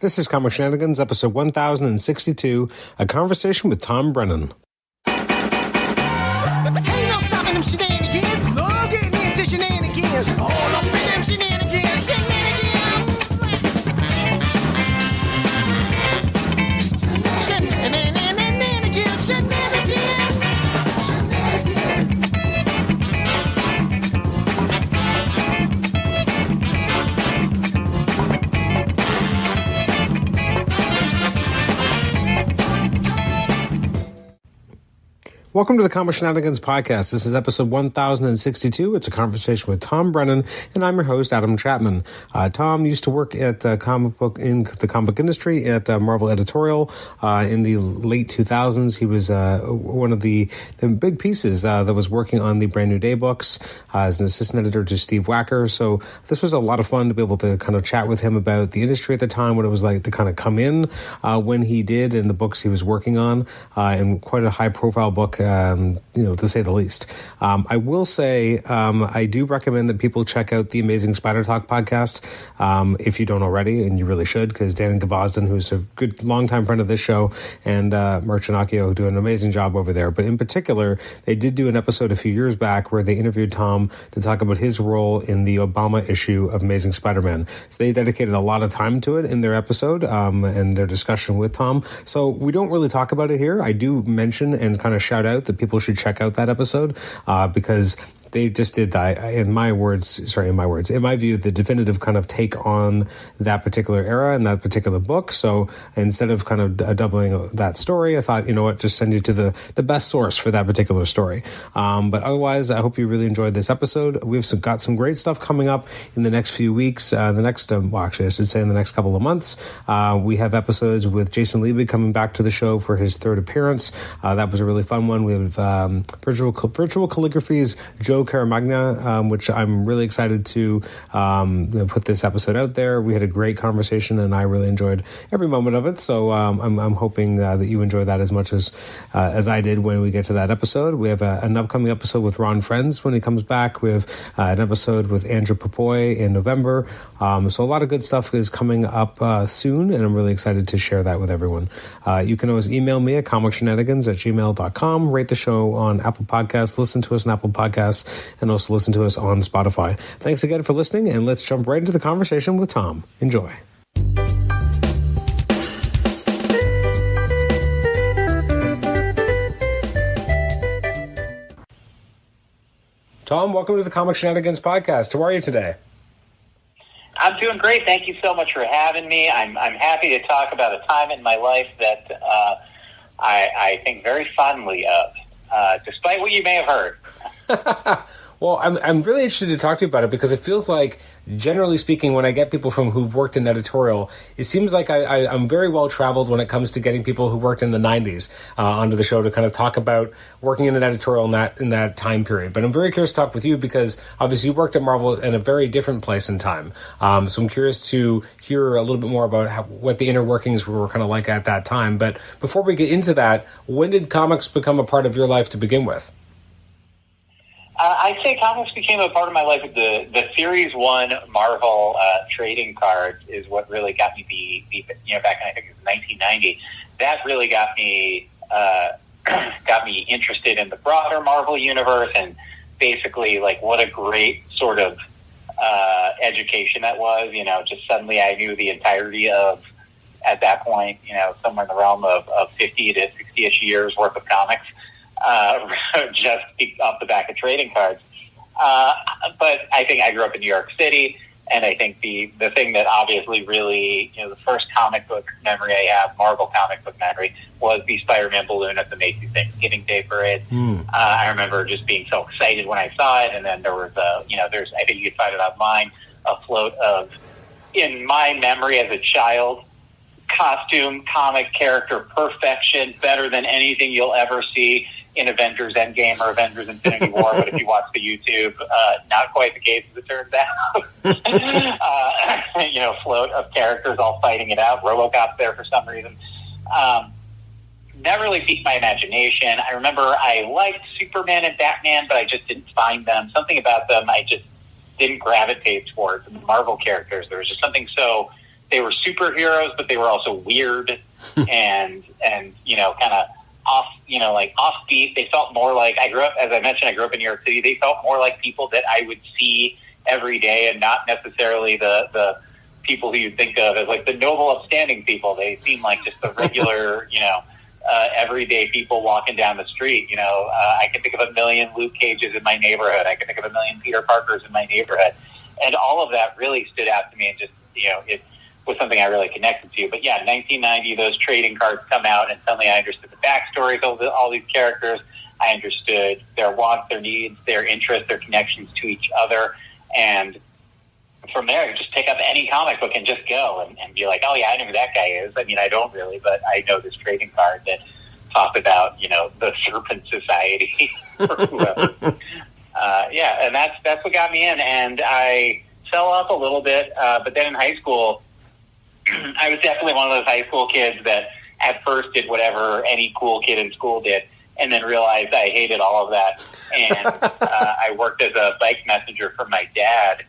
This is Comic Shenanigans, episode 1062, a conversation with Tom Brennan. Ain't no stopping them shenanigans. Love getting into shenanigans. All up in them shenanigans. Shenanigans. Shenanigans. Shenanigans. Shenanigans. Welcome to the Comic Shenanigans podcast. This is episode 1062. It's a conversation with Tom Brennan, and I'm your host, Adam Chapman. Tom used to work at the comic book industry at Marvel Editorial in the late 2000s. He was one of the big pieces that was working on the Brand New Day books as an assistant editor to Steve Wacker. So this was a lot of fun to be able to kind of chat with him about the industry at the time, what it was like to kind of come in when he did, and the books he was working on, and quite a high-profile book. To say the least. I will say I do recommend that people check out the Amazing Spider Talk podcast if you don't already, and you really should, because Dan Gavosden, who's a good longtime friend of this show, and Mark Ginocchio do an amazing job over there. But in particular, they did do an episode a few years back where they interviewed Tom to talk about his role in the Obama issue of Amazing Spider-Man. So they dedicated a lot of time to it in their episode and their discussion with Tom. So we don't really talk about it here. I do mention and kind of shout out that people should check out that episode because they just did that, in my view, the definitive kind of take on that particular era and that particular book. So instead of kind of doubling that story, I thought, you know what, just send you to the best source for that particular story. But otherwise, I hope you really enjoyed this episode. We've got some great stuff coming up in the next few weeks. In the next couple of months. We have episodes with Jason Liebig coming back to the show for his third appearance. That was a really fun one. We have Virtual Calligraphy's Joe Caramagna, which I'm really excited to put this episode out there. We had a great conversation, and I really enjoyed every moment of it. So I'm hoping that you enjoy that as much as I did when we get to that episode. We have an upcoming episode with Ron Friends when he comes back. We have an episode with Andrew Papoy in November. So a lot of good stuff is coming up soon, and I'm really excited to share that with everyone. You can always email me at comicshenanigans@gmail.com. Rate the show on Apple Podcasts. Listen to us on Apple Podcasts. And also listen to us on Spotify. Thanks again for listening, and let's jump right into the conversation with Tom. Enjoy. Tom, welcome to the Comic Shenanigans podcast. How are you today? I'm doing great. Thank you so much for having me. I'm happy to talk about a time in my life that I think very fondly of, despite what you may have heard. Well, I'm really interested to talk to you about it because it feels like, generally speaking, when I get people from who've worked in editorial, it seems like I'm very well traveled when it comes to getting people who worked in the 90s onto the show to kind of talk about working in an editorial in that time period. But I'm very curious to talk with you because obviously you worked at Marvel in a very different place in time. So I'm curious to hear a little bit more about what the inner workings were kind of like at that time. But before we get into that, when did comics become a part of your life to begin with? I'd say comics became a part of my life with the Series 1 Marvel trading cards is what really got me back in, I think it was 1990. That really got me interested in the broader Marvel universe and basically like what a great sort of education that was. Just suddenly I knew the entirety of, at that point, somewhere in the realm of 50 to 60-ish years worth of comics. Just off the back of trading cards. But I think I grew up in New York City, and I think the thing that obviously really, the first comic book memory I have, Marvel comic book memory, was the Spider-Man balloon at the Macy's Thanksgiving Day Parade. I remember just being so excited when I saw it, and then there was I think you could find it online, a float of, in my memory as a child, costume, comic character perfection, better than anything you'll ever see in Avengers Endgame or Avengers Infinity War, but if you watch the YouTube, not quite the case as it turns out. Float of characters all fighting it out. RoboCop's there for some reason. Never really piqued my imagination. I remember I liked Superman and Batman, but I just didn't find them. Something about them I just didn't gravitate towards. And the Marvel characters, there was just something so they were superheroes, but they were also weird and kind of off, like offbeat. They felt more like, as I mentioned, I grew up in New York City. They felt more like people that I would see every day, and not necessarily the people who you think of as like the noble, upstanding people. They seem like just the regular, everyday people walking down the street. I can think of a million Luke Cages in my neighborhood. I can think of a million Peter Parkers in my neighborhood. And all of that really stood out to me, and just, it was something I really connected to. But yeah, 1990, those trading cards come out, and suddenly I understood the backstories of all these characters. I understood their wants, their needs, their interests, their connections to each other. And from there, you just pick up any comic book and just go and be like, oh yeah, I know who that guy is. I mean, I don't really, but I know this trading card that talks about, the Serpent Society or whoever. And that's what got me in. And I fell off a little bit, but then in high school, I was definitely one of those high school kids that at first did whatever any cool kid in school did, and then realized I hated all of that. And I worked as a bike messenger for my dad.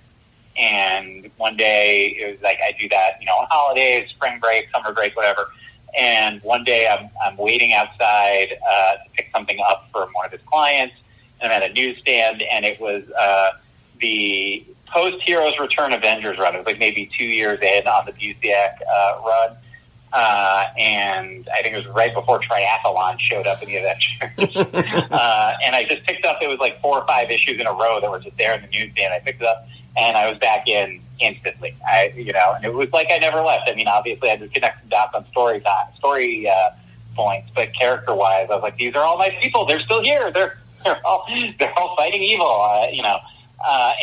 And one day it was like, I do that, on holidays, spring break, summer break, whatever. And one day I'm waiting outside to pick something up for one of his clients. And I'm at a newsstand, and it was the post-Heroes Return Avengers run. It was like maybe 2 years in on the Busiek run. And I think it was right before Triathlon showed up in the Avengers. And I just picked up, it was like 4 or 5 issues in a row that were just there in the newsstand. I picked it up, and I was back in instantly. And it was like I never left. I mean, obviously I had to connect some dots on story points, but character-wise, I was like, these are all my people. They're still here. They're all fighting evil,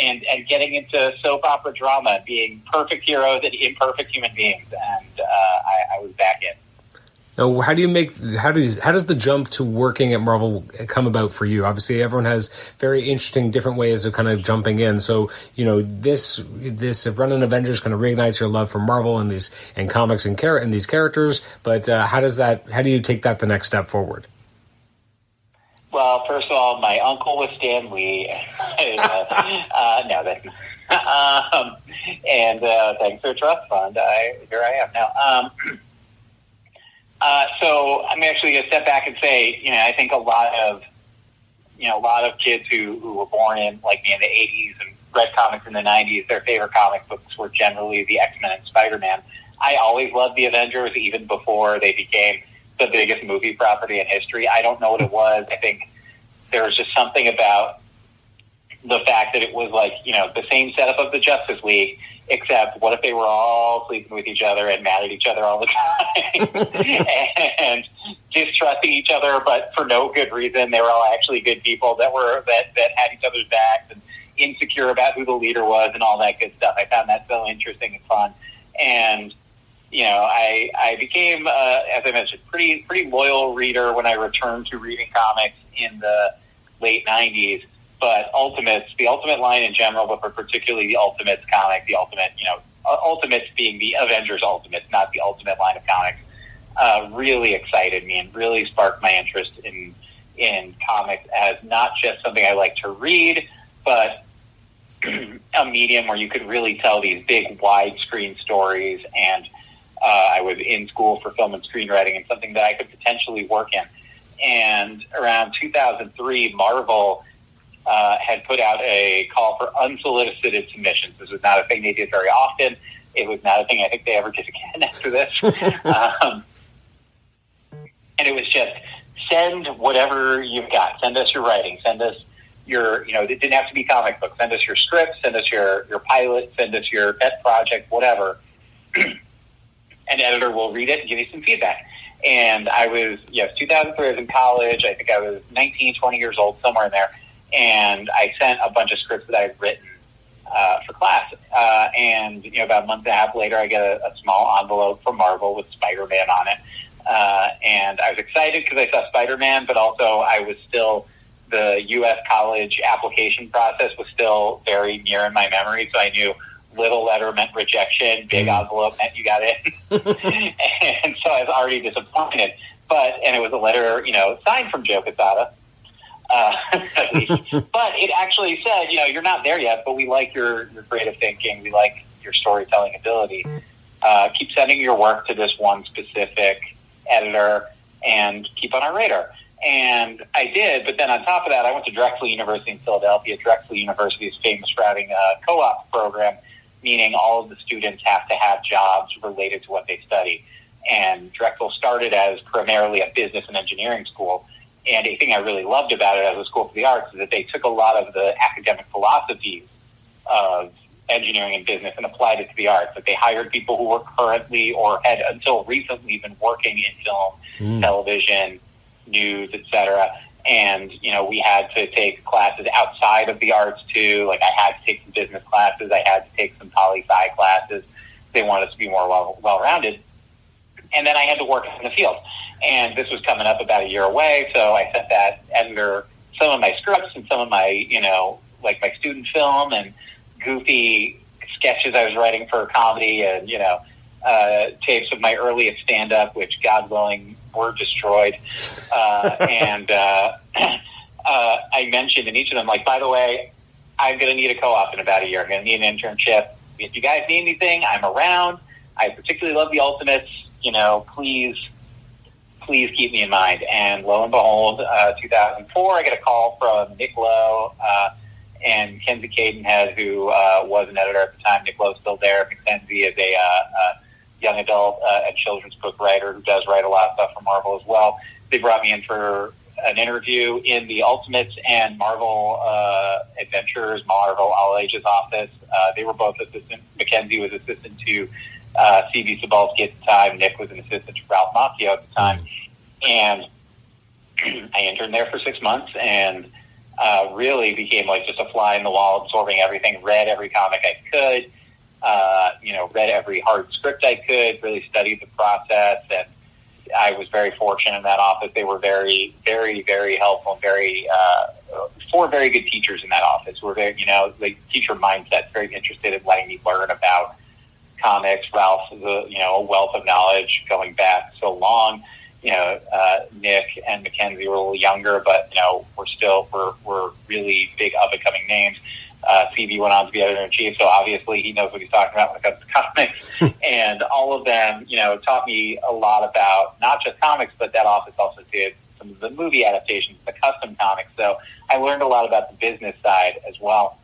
and getting into soap opera drama, being perfect heroes and imperfect human beings, and I was back in. Now, how does the jump to working at Marvel come about for you? Obviously, everyone has very interesting, different ways of kind of jumping in. So, this run in Avengers kind of reignites your love for Marvel and comics and these characters. But how do you take that the next step forward? Well, first of all, my uncle was Stan Lee. And thanks to a trust fund, here I am now. So I'm actually going to step back and say, I think a lot of kids who were born in, like me, in the 80s and read comics in the 90s, their favorite comic books were generally the X-Men and Spider-Man. I always loved the Avengers, even before they became the biggest movie property in history. I don't know what it was. I think there was just something about the fact that it was like, the same setup of the Justice League, except what if they were all sleeping with each other and mad at each other all the time and distrusting each other, but for no good reason. They were all actually good people that had each other's backs and insecure about who the leader was and all that good stuff. I found that so interesting and fun. And, I became, as I mentioned, pretty loyal reader when I returned to reading comics in the late 90s. But the Ultimate line in general, but particularly the Ultimates comic, the Ultimate, Ultimates being the Avengers Ultimates, not the Ultimate line of comics, really excited me and really sparked my interest in comics as not just something I like to read, but a medium where you could really tell these big widescreen stories. And I was in school for film and screenwriting, and something that I could potentially work in. And around 2003, Marvel had put out a call for unsolicited submissions. This was not a thing they did very often. It was not a thing I think they ever did again after this. And it was just, send whatever you've got. Send us your writing. Send us your, it didn't have to be comic books. Send us your script. Send us your pilot. Send us your pet project, whatever. An editor will read it and give you some feedback. And I was, 2003, I was in college. I think I was 19, 20 years old, somewhere in there. And I sent a bunch of scripts that I had written for class. And, about a month and a half later, I get a small envelope from Marvel with Spider-Man on it. And I was excited because I saw Spider-Man, but also I was still, the U.S. college application process was still very near in my memory. So I knew little letter meant rejection, big envelope meant you got in. And so I was already disappointed. And it was a letter, signed from Joe Quesada. At least. But it actually said, you're not there yet, but we like your creative thinking. We like your storytelling ability. keep sending your work to this one specific editor and keep on our radar. And I did, but then on top of that, I went to Drexel University in Philadelphia. Drexel University is famous for having a co-op program, meaning all of the students have to have jobs related to what they study. And Drexel started as primarily a business and engineering school. And a thing I really loved about it as a school for the arts is that they took a lot of the academic philosophies of engineering and business and applied it to the arts. That they hired people who were currently or had until recently been working in film, television, news, etc. And, you know, we had to take classes outside of the arts too. Like I had to take some business classes. I had to take some poli-sci classes. They wanted us to be more well-rounded. And then I had to work in the field. And this was coming up about a year away, so I sent that editor some of my scripts and some of my, you know, like my student film and goofy sketches I was writing for comedy and, you know, tapes of my earliest stand-up, which, God willing, were destroyed. I mentioned in each of them, like, by the way, I'm going to need a co-op in about a year. I'm going to need an internship. If you guys need anything, I'm around. I particularly love the Ultimates. You know, please keep me in mind. And lo and behold, 2004, I get a call from Nick Lowe and Kenzie Cadenhead, who was an editor at the time. Nick Lowe's still there. Mackenzie is a young adult and children's book writer who does write a lot of stuff for Marvel as well. They brought me in for an interview in the Ultimates and Marvel Adventures, Marvel All Ages office. They were both assistant. Mackenzie was assistant to C.B. Cebulski at the time. Nick was an assistant to Ralph Macchio at the time. And I interned there for 6 months and really became like just a fly in the wall, absorbing everything, read every comic I could, read every hard script I could, really studied the process. And I was very fortunate in that office. They were very, very, very helpful and very, four very good teachers in that office who were very, the teacher mindset, very interested in letting me learn about comics. Ralph is a wealth of knowledge going back so long. Nick and Mackenzie were a little younger, but we're really big up and coming names. CB went on to be editor-in-chief, so obviously he knows what he's talking about when it comes to comics. And all of them, taught me a lot about not just comics, but that office also did some of the movie adaptations, the custom comics. So I learned a lot about the business side as well.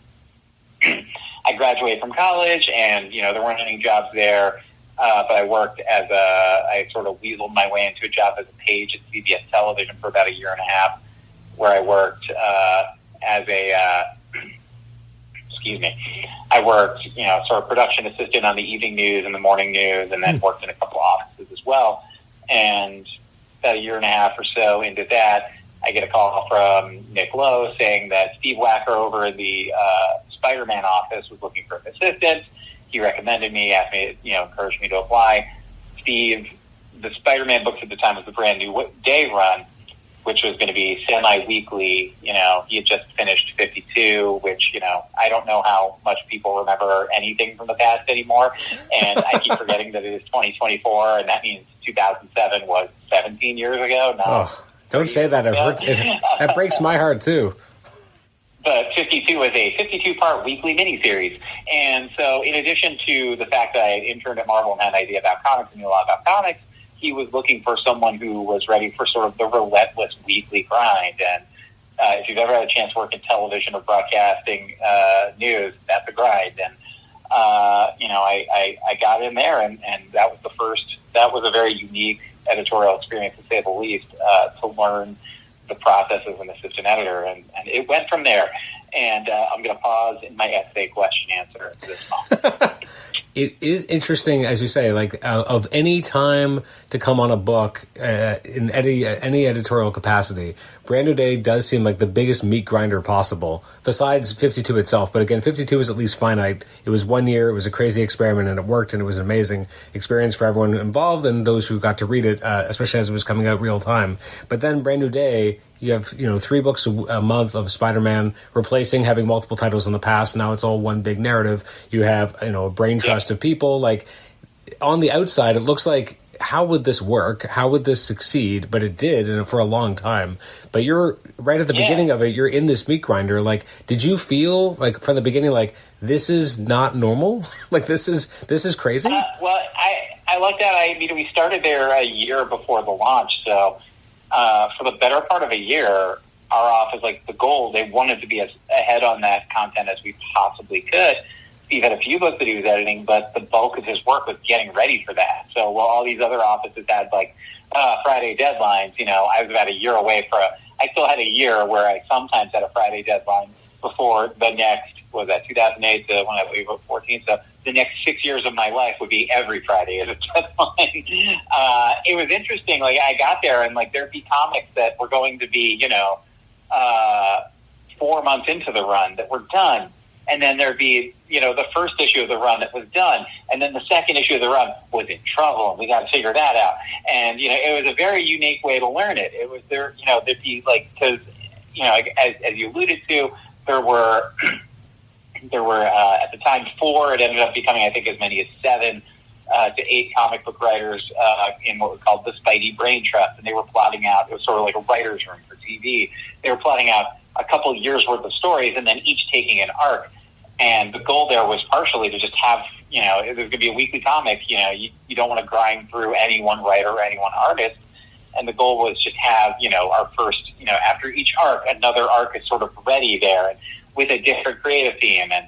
I graduated from college, and there weren't any jobs there. But I worked I sort of weaseled my way into a job as a page at CBS Television for about a year and a half, where I worked I worked, sort of production assistant on the evening news and the morning news, and then worked in a couple offices as well. And about a year and a half or so into that, I get a call from Nick Lowe saying that Steve Wacker over in the Spider-Man office was looking for an assistant. He recommended me, asked me, encouraged me to apply. Steve, the Spider-Man books at the time was the Brand New Day run, which was going to be semi-weekly. He had just finished 52, which, I don't know how much people remember anything from the past anymore. And I keep forgetting that it is 2024, and that means 2007 was 17 years ago. Don't say that. That breaks my heart, too. But 52 was a 52-part weekly miniseries. And so in addition to the fact that I had interned at Marvel and had an idea about comics and knew a lot about comics, he was looking for someone who was ready for sort of the relentless weekly grind. And if you've ever had a chance to work in television or broadcasting news, that's a grind. And, I got in there, and that was a very unique editorial experience, to say the least, to learn the process as an assistant editor, and it went from there. And I'm going to pause in my essay question answer to this moment. It is interesting, as you say, like of any time to come on a book in any editorial capacity, Brand New Day does seem like the biggest meat grinder possible, besides 52 itself. But again, 52 is at least finite. It was 1 year, it was a crazy experiment, and it worked, and it was an amazing experience for everyone involved and those who got to read it, especially as it was coming out real time. But then Brand New Day, you have 3 books a month of Spider-Man, replacing having multiple titles in the past. Now it's all one big narrative. You have a brain trust of people. Like on the outside, it looks like how would this work? How would this succeed? But it did, and for a long time. But you're right at the beginning of it. You're in this meat grinder. Like, did you feel like from the beginning, like this is not normal? Like this is crazy? Well, I like that. We started there a year before the launch, so for the better part of a year, our office, like the goal, they wanted to be as ahead on that content as we possibly could. Steve had a few books that he was editing, but the bulk of his work was getting ready for that. So while all these other offices had like Friday deadlines, I was about a year away I still had a year where I sometimes had a Friday deadline before the next, 2008 to when I was 14. So the next 6 years of my life would be every Friday as a deadline. It was interesting. Like I got there and like there'd be comics that were going to be, 4 months into the run that were done. And then there'd be, the first issue of the run that was done. And then the second issue of the run was in trouble. And we got to figure that out. And, it was a very unique way to learn it. It was there, there'd be like, because, as you alluded to, there were at the time 4. It ended up becoming, I think, as many as 7 to 8 comic book writers in what was called the Spidey Brain Trust. And they were plotting out, it was sort of like a writer's room for TV. They were plotting out a couple of years worth of stories and then each taking an arc. And the goal there was partially to just have, there's going to be a weekly comic, you don't want to grind through any one writer or any one artist. And the goal was just have, our first, after each arc, another arc is sort of ready there and with a different creative team and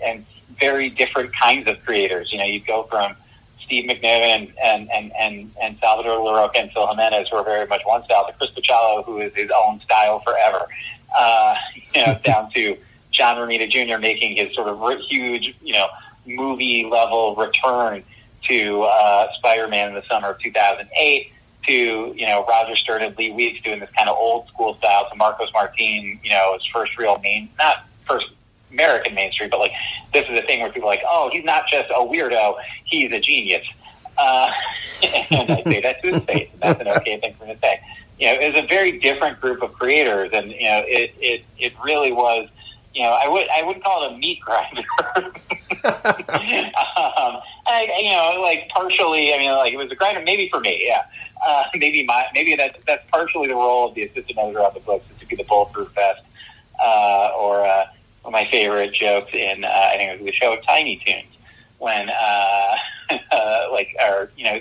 and very different kinds of creators. You go from Steve McNiven and Salvador LaRocca and Phil Jimenez, who are very much one style, to Chris Picciolo, who is his own style forever, down to John Romita Jr. making his sort of huge, movie-level return to Spider-Man in the summer of 2008, to, Roger Stern and Lee Weeks doing this kind of old-school style, to Marcos Martin, his first real not first American mainstream, but, like, this is a thing where people are like, oh, he's not just a weirdo, he's a genius. And I say that to his face, and that's an okay thing for him to say. It was a very different group of creators, and, it really was, I wouldn't call it a meat grinder. Partially, it was a grinder maybe for me, yeah. Maybe that's partially the role of the assistant editor on the books, is to be the bulletproof vest, or one of my favorite jokes in I think it was the show Tiny Toons, when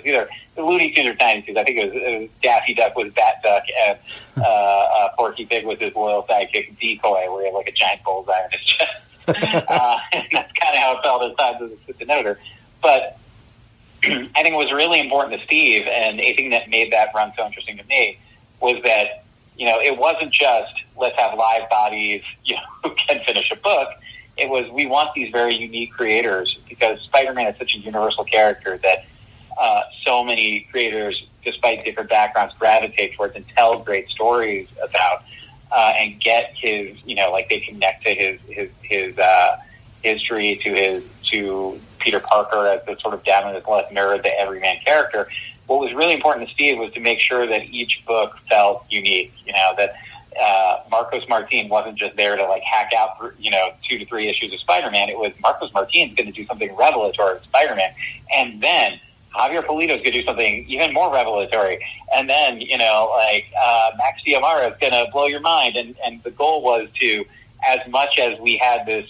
either the Looney Tunes or Tiny Toons. I think it was Daffy Duck was Bat Duck, and Porky Pig was his loyal sidekick Decoy, where he had like a giant bullseye on his chest. And that's kind of how it felt at times as assistant editor. But I think it was really important to Steve, and a thing that made that run so interesting to me was that, it wasn't just let's have live bodies, who can finish a book. It was, we want these very unique creators, because Spider-Man is such a universal character that so many creators, despite different backgrounds, gravitate towards and tell great stories about, and get his, they connect to his history, to Peter Parker as the sort of down on his left nerd, the everyman character. What was really important to Steve was to make sure that each book felt unique, that Marcos Martin wasn't just there to like hack out, 2 to 3 issues of Spider-Man. It was Marcos Martin's going to do something revelatory with Spider-Man. And then Javier Pulido's going to do something even more revelatory. And then, Max Diamara is going to blow your mind. And the goal was to, as much as we had this,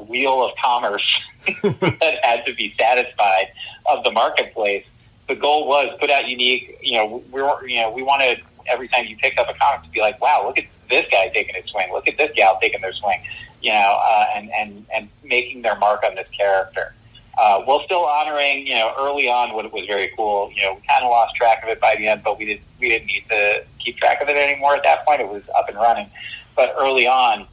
wheel of commerce that had to be satisfied of the marketplace, the goal was put out unique, we wanted every time you picked up a comic to be like, wow, look at this guy taking his swing, look at this gal taking their swing, and making their mark on this character. While still honoring, early on what was very cool. We kind of lost track of it by the end, but we didn't need to keep track of it anymore at that point. It was up and running. But early on,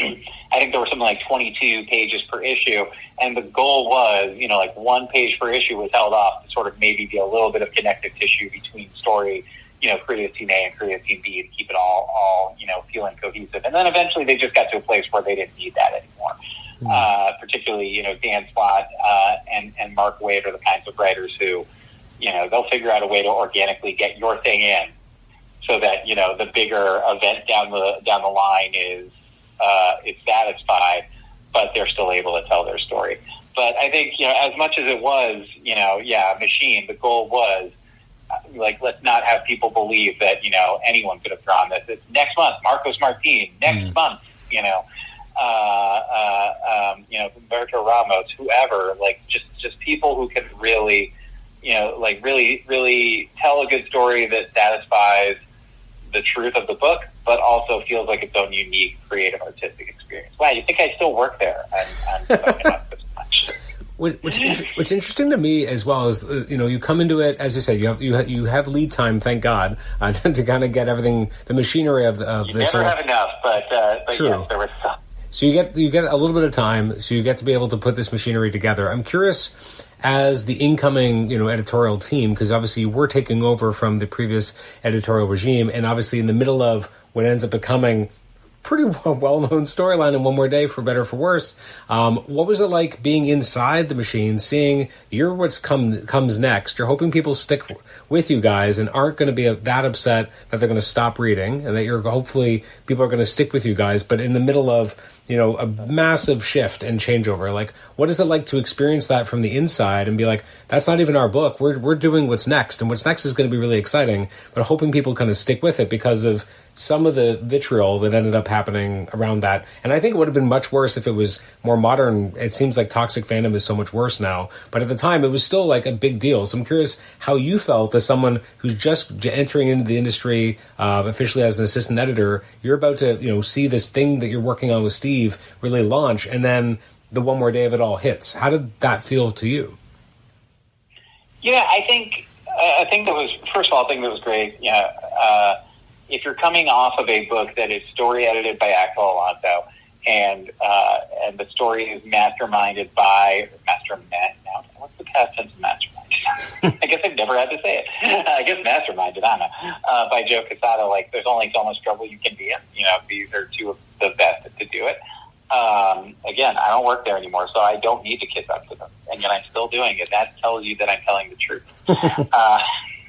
I think there were something like 22 pages per issue, and the goal was, 1 page per issue was held off to sort of maybe be a little bit of connective tissue between story, creative team A and creative team B, to keep it all feeling cohesive. And then eventually they just got to a place where they didn't need that anymore. Particularly, Dan Slott and Mark Waid are the kinds of writers who, they'll figure out a way to organically get your thing in, so that the bigger event down the line is satisfied, but they're still able to tell their story. But I think, as much as it was, a machine, the goal was, let's not have people believe that, anyone could have drawn this. It's next month, Marcos Martin, next month, Humberto Ramos, whoever, just people who can really, really tell a good story that satisfies the truth of the book, but also feels like its own unique, creative, artistic experience. Wow, you think I still work there? I'm talking about this much. What's interesting to me as well is, you come into it, as you said, you have lead time, thank God, to kind of get everything, the machinery of you this. Never have enough, but true. Yes, there was some. So you get a little bit of time, so you get to be able to put this machinery together. I'm curious, as the incoming, editorial team, because obviously you were taking over from the previous editorial regime, and obviously in the middle of what ends up becoming pretty well-known storyline in One More Day, for better or for worse. What was it like being inside the machine, seeing you're what's comes next? You're hoping people stick with you guys and aren't going to be that upset that they're going to stop reading, and that hopefully people are going to stick with you guys. But in the middle of a massive shift and changeover, what is it like to experience that from the inside and be like, that's not even our book. We're doing what's next, and what's next is going to be really exciting. But hoping people kind of stick with it because of some of the vitriol that ended up happening around that. And I think it would have been much worse if it was more modern. It seems like toxic fandom is so much worse now. But at the time, it was still a big deal. So I'm curious how you felt as someone who's just entering into the industry officially as an assistant editor. You're about to see this thing that you're working on with Steve really launch, and then the One More Day of it all hits. How did that feel to you? Yeah, I think that was, first of all, I think that was great. If you're coming off of a book that is story edited by Axel Alonso, and the story is masterminded by what's the past tense of mastermind? I guess I've never had to say it. I guess masterminded, I don't know, by Joe Quesada. There's only so much trouble you can be in. These are two of the best to do it. Again, I don't work there anymore, so I don't need to kiss up to them, and yet I'm still doing it. That tells you that I'm telling the truth.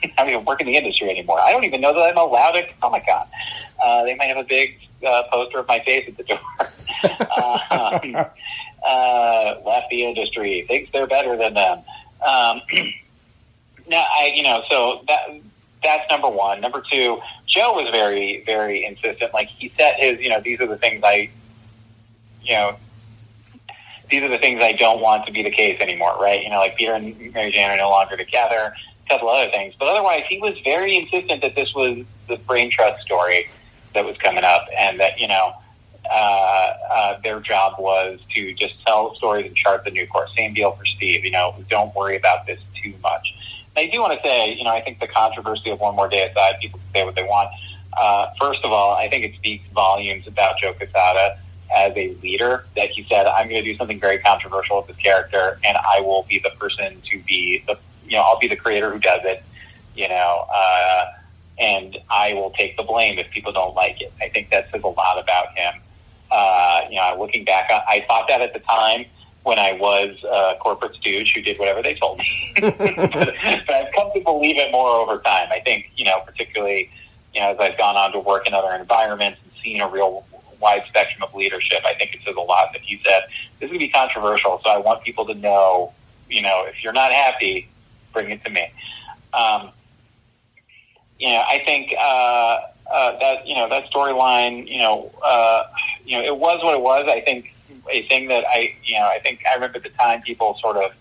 I don't even work in the industry anymore. I don't even know that I'm allowed at Comic-Con. They might have a big poster of my face at the door. Left the industry, thinks they're better than them. So that's number one. Number two, Joe was very, very insistent. He set his, these are the things these are the things I don't want to be the case anymore, right? Peter and Mary Jane are no longer together, a couple other things. But otherwise, he was very insistent that this was the Brain Trust story that was coming up, and that, their job was to just tell stories and chart the new course. Same deal for Steve, don't worry about this too much. And I do want to say, I think the controversy of One More Day aside, people can say what they want. First of all, I think it speaks volumes about Joe Quesada as a leader, that he said, I'm going to do something very controversial with this character, and I will be the person to be I'll be the creator who does it, and I will take the blame if people don't like it. I think that says a lot about him. Looking back, I thought that at the time when I was a corporate stooge who did whatever they told me. but I've come to believe it more over time. I think, particularly, as I've gone on to work in other environments and seen a real wide spectrum of leadership, I think it says a lot that he said, this is going to be controversial, so I want people to know, if you're not happy, bring it to me. I think that storyline, it was what it was. I think a thing that I remember at the time people sort of,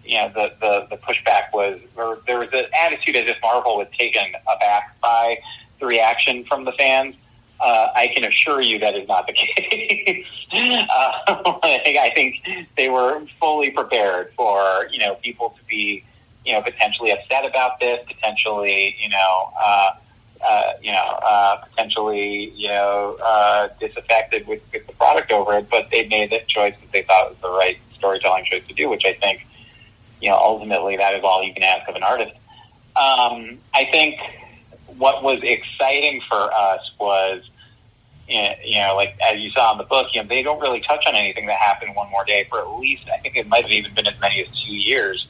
the pushback was, or there was an attitude as if Marvel was taken aback by the reaction from the fans. I can assure you that is not the case. I think they were fully prepared for, people to be, potentially upset about this, potentially, disaffected with the product over it, but they made that choice that they thought was the right storytelling choice to do, which I think, ultimately that is all you can ask of an artist. I think what was exciting for us was, as you saw in the book, they don't really touch on anything that happened One More Day for at least, I think it might have even been as many as 2 years.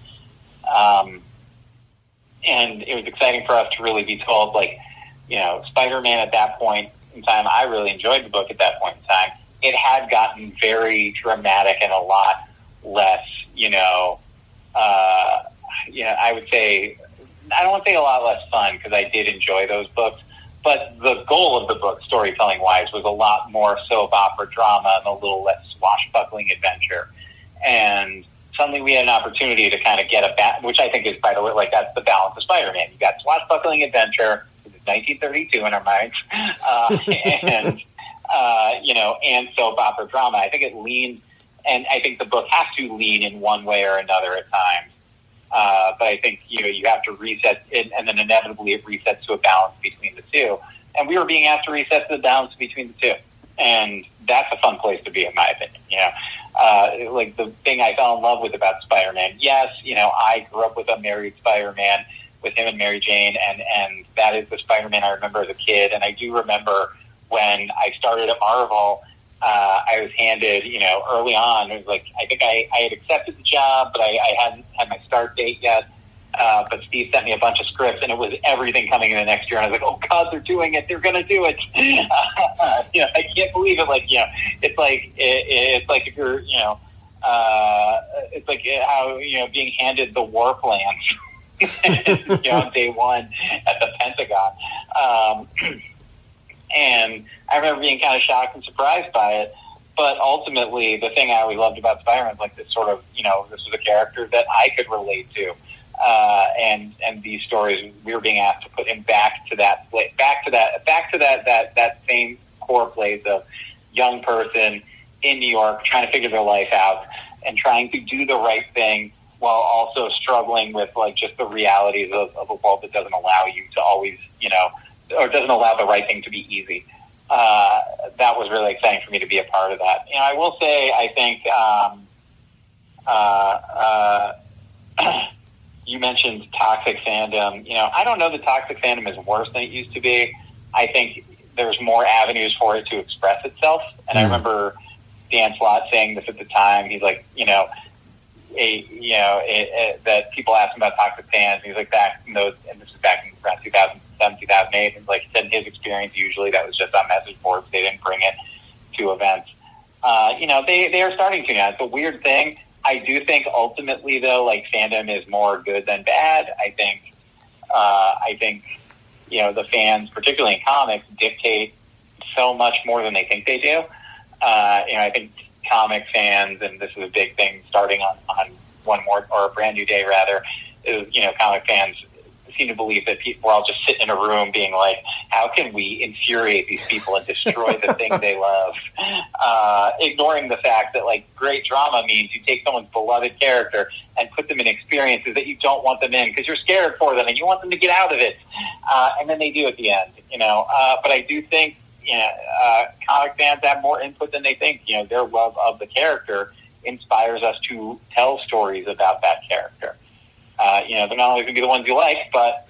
And it was exciting for us to really be told, Spider-Man at that point in time, I really enjoyed the book at that point in time. It had gotten very dramatic and a lot less, I would say, I don't want to say a lot less fun, because I did enjoy those books, but the goal of the book, storytelling-wise, was a lot more soap opera drama and a little less swashbuckling adventure. And suddenly we had an opportunity to kind of get which I think is, by the way, like, that's the balance of Spider-Man. You got swashbuckling adventure, this is 1932 in our minds, and soap opera drama. I think it leaned, and I think the book has to lean in one way or another at times. But I think, you have to reset it, and then inevitably it resets to a balance between the two. And we were being asked to reset to the balance between the two. And that's a fun place to be, in my opinion. Like the thing I fell in love with about Spider-Man, yes, I grew up with a married Spider-Man, with him and Mary Jane, and that is the Spider-Man I remember as a kid. And I do remember when I started at Marvel, I was handed, early on, it was like, I think I had accepted the job, but I hadn't had my start date yet. But Steve sent me a bunch of scripts, and it was everything coming in the next year. And I was like, oh God, they're doing it. They're going to do it. I can't believe it. Like, it's like if you're, it's like how, being handed the war plans, on day one at the Pentagon. And I remember being kind of shocked and surprised by it. But ultimately, the thing I always loved about Spider-Man is like this sort of, this was a character that I could relate to. And these stories, we were being asked to put him back to that same core place of young person in New York trying to figure their life out and trying to do the right thing while also struggling with like just the realities of a world that doesn't allow you to always, or doesn't allow the right thing to be easy. That was really exciting for me to be a part of that. I will say, I think, you mentioned toxic fandom. I don't know that toxic fandom is worse than it used to be. I think there's more avenues for it to express itself. And I remember Dan Slott saying this at the time. He's like, that people asked him about toxic fans. He's like, back in those, and this is back in around 2007, 2008. And like he said, in his experience, usually that was just on message boards. They didn't bring it to events. They are starting to now. It's a weird thing. I do think ultimately, though, like fandom is more good than bad. I think, the fans, particularly in comics, dictate so much more than they think they do. I think comic fans, and this is a big thing starting on one more or a brand new day rather, is, comic fans seem to believe that we're all just sitting in a room being like, how can we infuriate these people and destroy the thing they love? Ignoring the fact that like great drama means you take someone's beloved character and put them in experiences that you don't want them in because you're scared for them and you want them to get out of it. And then they do at the end, but I do think, comic fans have more input than they think. Their love of the character inspires us to tell stories about that character. They're not always going to be the ones you like, but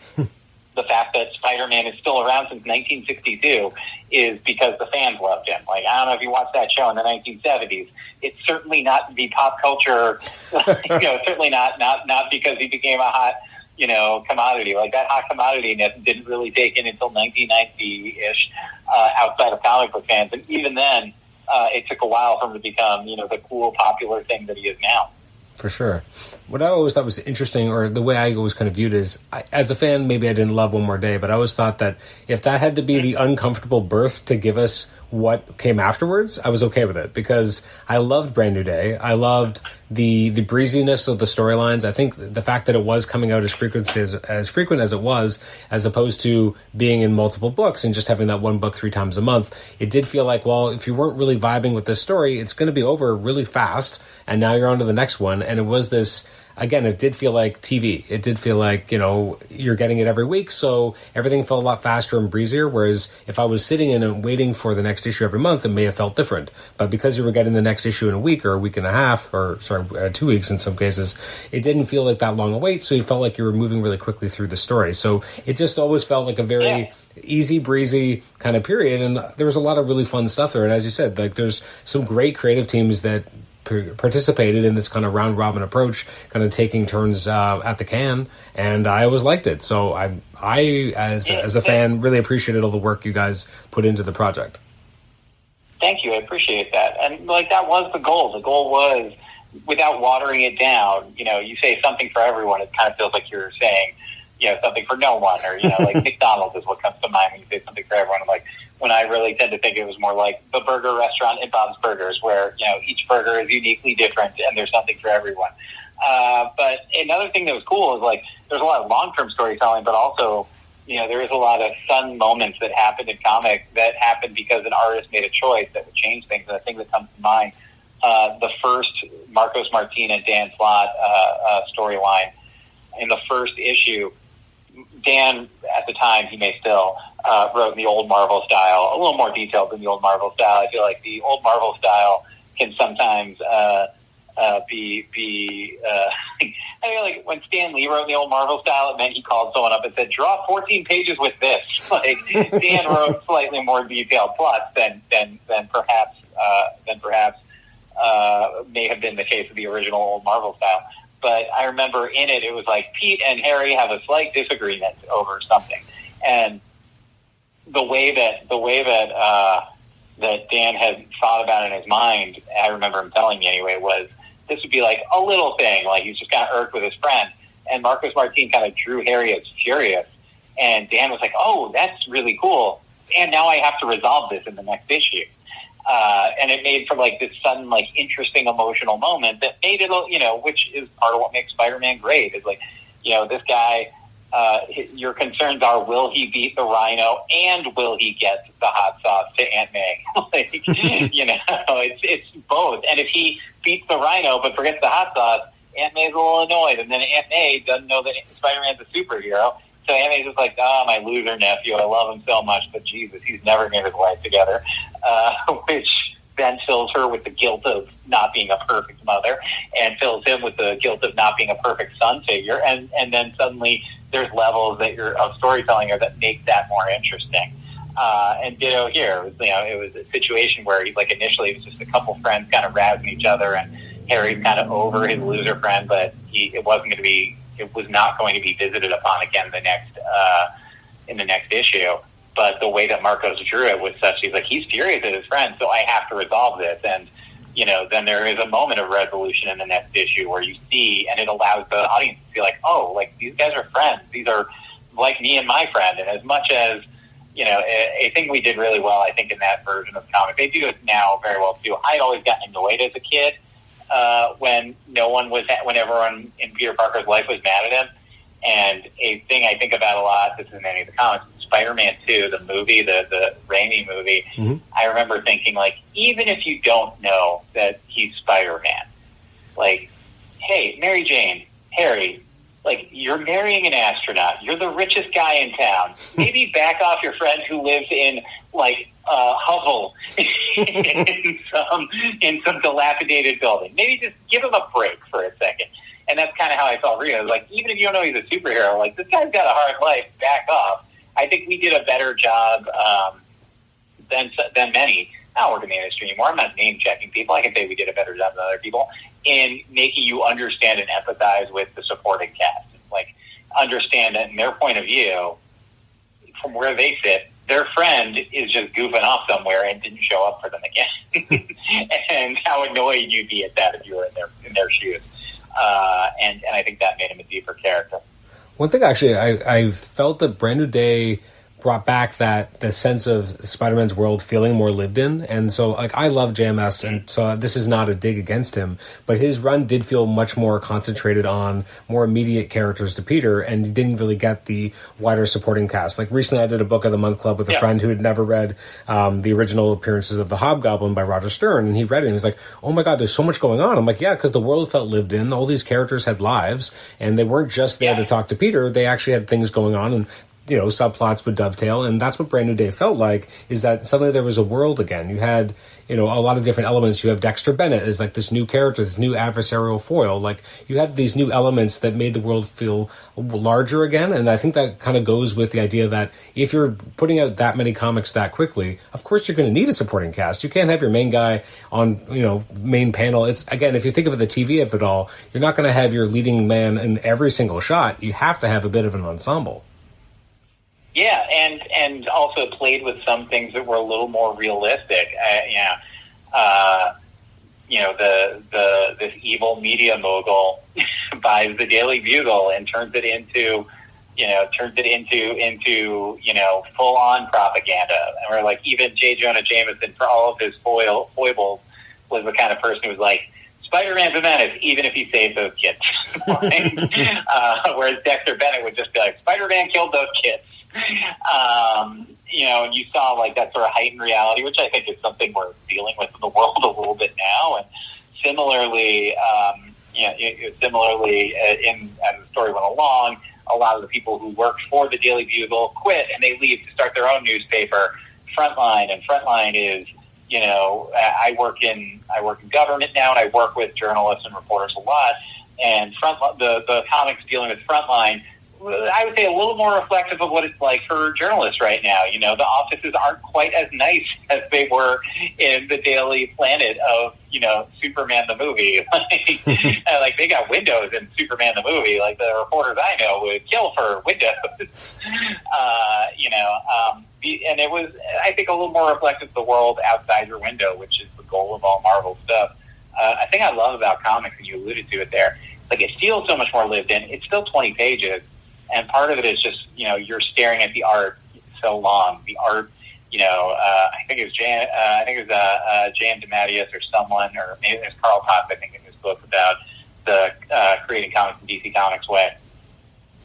the fact that Spider-Man is still around since 1962 is because the fans loved him. Like, I don't know if you watched that show in the 1970s. It's certainly not the pop culture, certainly not because he became a hot, commodity. Like, that hot commodity didn't really take in until 1990-ish outside of comic book fans. And even then, it took a while for him to become, the cool, popular thing that he is now. For sure. What I always thought was interesting, or the way I always kind of viewed is, as a fan, maybe I didn't love One More Day, but I always thought that if that had to be the uncomfortable birth to give us what came afterwards, I was okay with it, because I loved Brand New Day. I loved the breeziness of the storylines. I think the fact that it was coming out as frequent as it was, as opposed to being in multiple books and just having that one book 3 times a month, it did feel like, well, if you weren't really vibing with this story, it's going to be over really fast, and now you're on to the next one. And it was this, again, it did feel like TV. It did feel like, you're getting it every week, so everything felt a lot faster and breezier, whereas if I was sitting in and waiting for the next issue every month, it may have felt different. But because you were getting the next issue in a week or a week and a half, 2 weeks in some cases, it didn't feel like that long a wait, so you felt like you were moving really quickly through the story. So it just always felt like a very easy, breezy kind of period, and there was a lot of really fun stuff there. And as you said, like there's some great creative teams that participated in this kind of round robin approach, kind of taking turns at the can, and I always liked it. So I as a fan really appreciated all the work you guys put into the project. Thank you, I appreciate that. And like that was the goal. The goal was without watering it down, you say something for everyone, it kind of feels like you're saying, something for no one, or, like McDonald's is what comes to mind when you say something for everyone. Like, when I really tend to think it was more like the burger restaurant at Bob's Burgers, where, each burger is uniquely different and there's something for everyone. But another thing that was cool is, like, there's a lot of long-term storytelling, but also, there is a lot of sudden moments that happened in comics that happened because an artist made a choice that would change things. And the thing that comes to mind, the first Marcos Martin and Dan Slott storyline in the first issue, Dan, at the time, he may still, wrote in the old Marvel style, a little more detailed than the old Marvel style. I feel like the old Marvel style can sometimes be I feel like when Stan Lee wrote in the old Marvel style, it meant he called someone up and said, draw 14 pages with this. Like, Dan wrote slightly more detailed plots than perhaps may have been the case of the original old Marvel style. But I remember in it was like Pete and Harry have a slight disagreement over something, and the way that Dan had thought about it in his mind, I remember him telling me anyway, was this would be like a little thing, like he's just kind of irked with his friend, and Marcus Martin kind of drew Harry as furious, and Dan was like, "Oh, that's really cool," and now I have to resolve this in the next issue. And it made for like this sudden, like, interesting emotional moment that made it, which is part of what makes Spider-Man great. Is like, this guy, your concerns are, will he beat the Rhino and will he get the hot sauce to Aunt May? Like, it's both. And if he beats the Rhino but forgets the hot sauce, Aunt May's a little annoyed, and then Aunt May doesn't know that Spider-Man's a superhero. So Aunt May's just like, my loser nephew, I love him so much, but Jesus, he's never getting his life together. Which then fills her with the guilt of not being a perfect mother, and fills him with the guilt of not being a perfect son figure. And then suddenly there's levels of storytelling that make that more interesting. And ditto here. It was a situation where initially it was just a couple friends kind of razzing each other, and Harry's kind of over his loser friend, but it was not going to be visited upon again in the next issue. But the way that Marcos drew it was such, he's furious at his friend, so I have to resolve this. And, then there is a moment of resolution in the next issue where you see, and it allows the audience to be like, oh, like, these guys are friends. These are like me and my friend. And as much as, a thing we did really well, I think, in that version of the comic, they do it now very well too. I'd always gotten annoyed as a kid when everyone in Peter Parker's life was mad at him. And a thing I think about a lot, this isn't any of the comics, Spider-Man 2, the movie, the Raimi movie, mm-hmm. I remember thinking, even if you don't know that he's Spider-Man, hey, Mary Jane, Harry, you're marrying an astronaut. You're the richest guy in town. Maybe back off your friend who lives in, hovel in some dilapidated building. Maybe just give him a break for a second. And that's kind of how I felt reading it. It was even if you don't know he's a superhero, this guy's got a hard life, back off. I think we did a better job than many. I don't work in the industry anymore. I'm not name-checking people. I can say we did a better job than other people in making you understand and empathize with the supporting cast. Understand that in their point of view, from where they sit, their friend is just goofing off somewhere and didn't show up for them again. And how annoyed you'd be at that if you were in their shoes. And I think that made him a deeper character. One thing, actually, I felt that Brand New Day brought back the sense of Spider-Man's world feeling more lived in. And so, I love JMS, and so this is not a dig against him, but his run did feel much more concentrated on more immediate characters to Peter, and he didn't really get the wider supporting cast. Recently I did a Book of the Month Club with a friend who had never read the original appearances of The Hobgoblin by Roger Stern, and he read it, and he was like, oh my God, there's so much going on. I'm like, yeah, because the world felt lived in. All these characters had lives, and they weren't just there to talk to Peter. They actually had things going on, and subplots would dovetail, and that's what Brand New Day felt like, is that suddenly there was a world again. You had, a lot of different elements. You have Dexter Bennett as this new character, this new adversarial foil. You had these new elements that made the world feel larger again, and I think that kind of goes with the idea that if you're putting out that many comics that quickly, of course you're going to need a supporting cast. You can't have your main guy on, main panel. It's, again, if you think of the TV of it all, you're not going to have your leading man in every single shot. You have to have a bit of an ensemble. Yeah, and also played with some things that were a little more realistic. this evil media mogul buys the Daily Bugle and turns it into full on propaganda. And we're like, even J. Jonah Jameson, for all of his foibles, was the kind of person who was like, Spider-Man's a menace, even if he saves those kids. Whereas Dexter Bennett would just be like, Spider-Man killed those kids. And you saw like that sort of heightened reality, which I think is something we're dealing with in the world a little bit now. And similarly, as the story went along, a lot of the people who worked for the Daily Bugle quit, and they leave to start their own newspaper, Frontline. And Frontline is, I work in government now, and I work with journalists and reporters a lot. And the comics dealing with Frontline, I would say a little more reflective of what it's like for journalists right now. The offices aren't quite as nice as they were in the Daily Planet of, Superman the movie. Like they got windows in Superman the movie. Like the reporters I know would kill for windows. And it was, I think, a little more reflective of the world outside your window, which is the goal of all Marvel stuff. I think I love about comics, and you alluded to it there, like it feels so much more lived in. It's still 20 pages. And part of it is just, you're staring at the art so long. The art, I think it was Jan DeMatteis or someone, or maybe it was Carl Potts, I think, in his book about the creating comics in DC Comics way.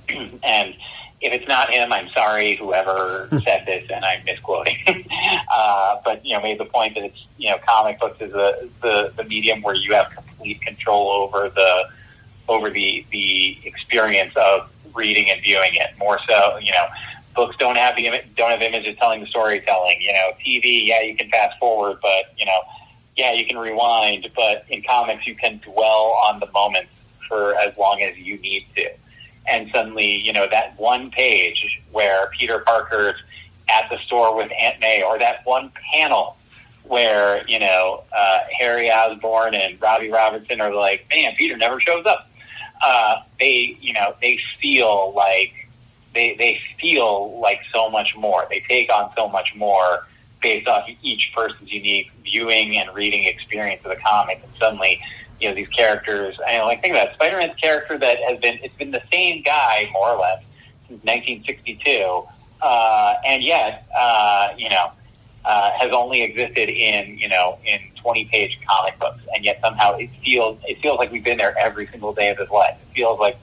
And if it's not him, I'm sorry, whoever said this, and I'm misquoting. But, made the point that it's, comic books is the medium where you have complete control over the experience of reading and viewing it. More so, books don't have images telling the storytelling. TV, yeah, you can fast forward, but yeah, you can rewind. But in comics, you can dwell on the moments for as long as you need to. And suddenly, that one page where Peter Parker's at the store with Aunt May, or that one panel where Harry Osborn and Robbie Robertson are like, man, Peter never shows up. They feel like so much more. They take on so much more based off each person's unique viewing and reading experience of the comic. And suddenly, these characters, think about it, Spider-Man's character that it's been the same guy, more or less, since 1962, and yet, has only existed in 20-page comic books, and yet somehow it feels like we've been there every single day of his life. It feels like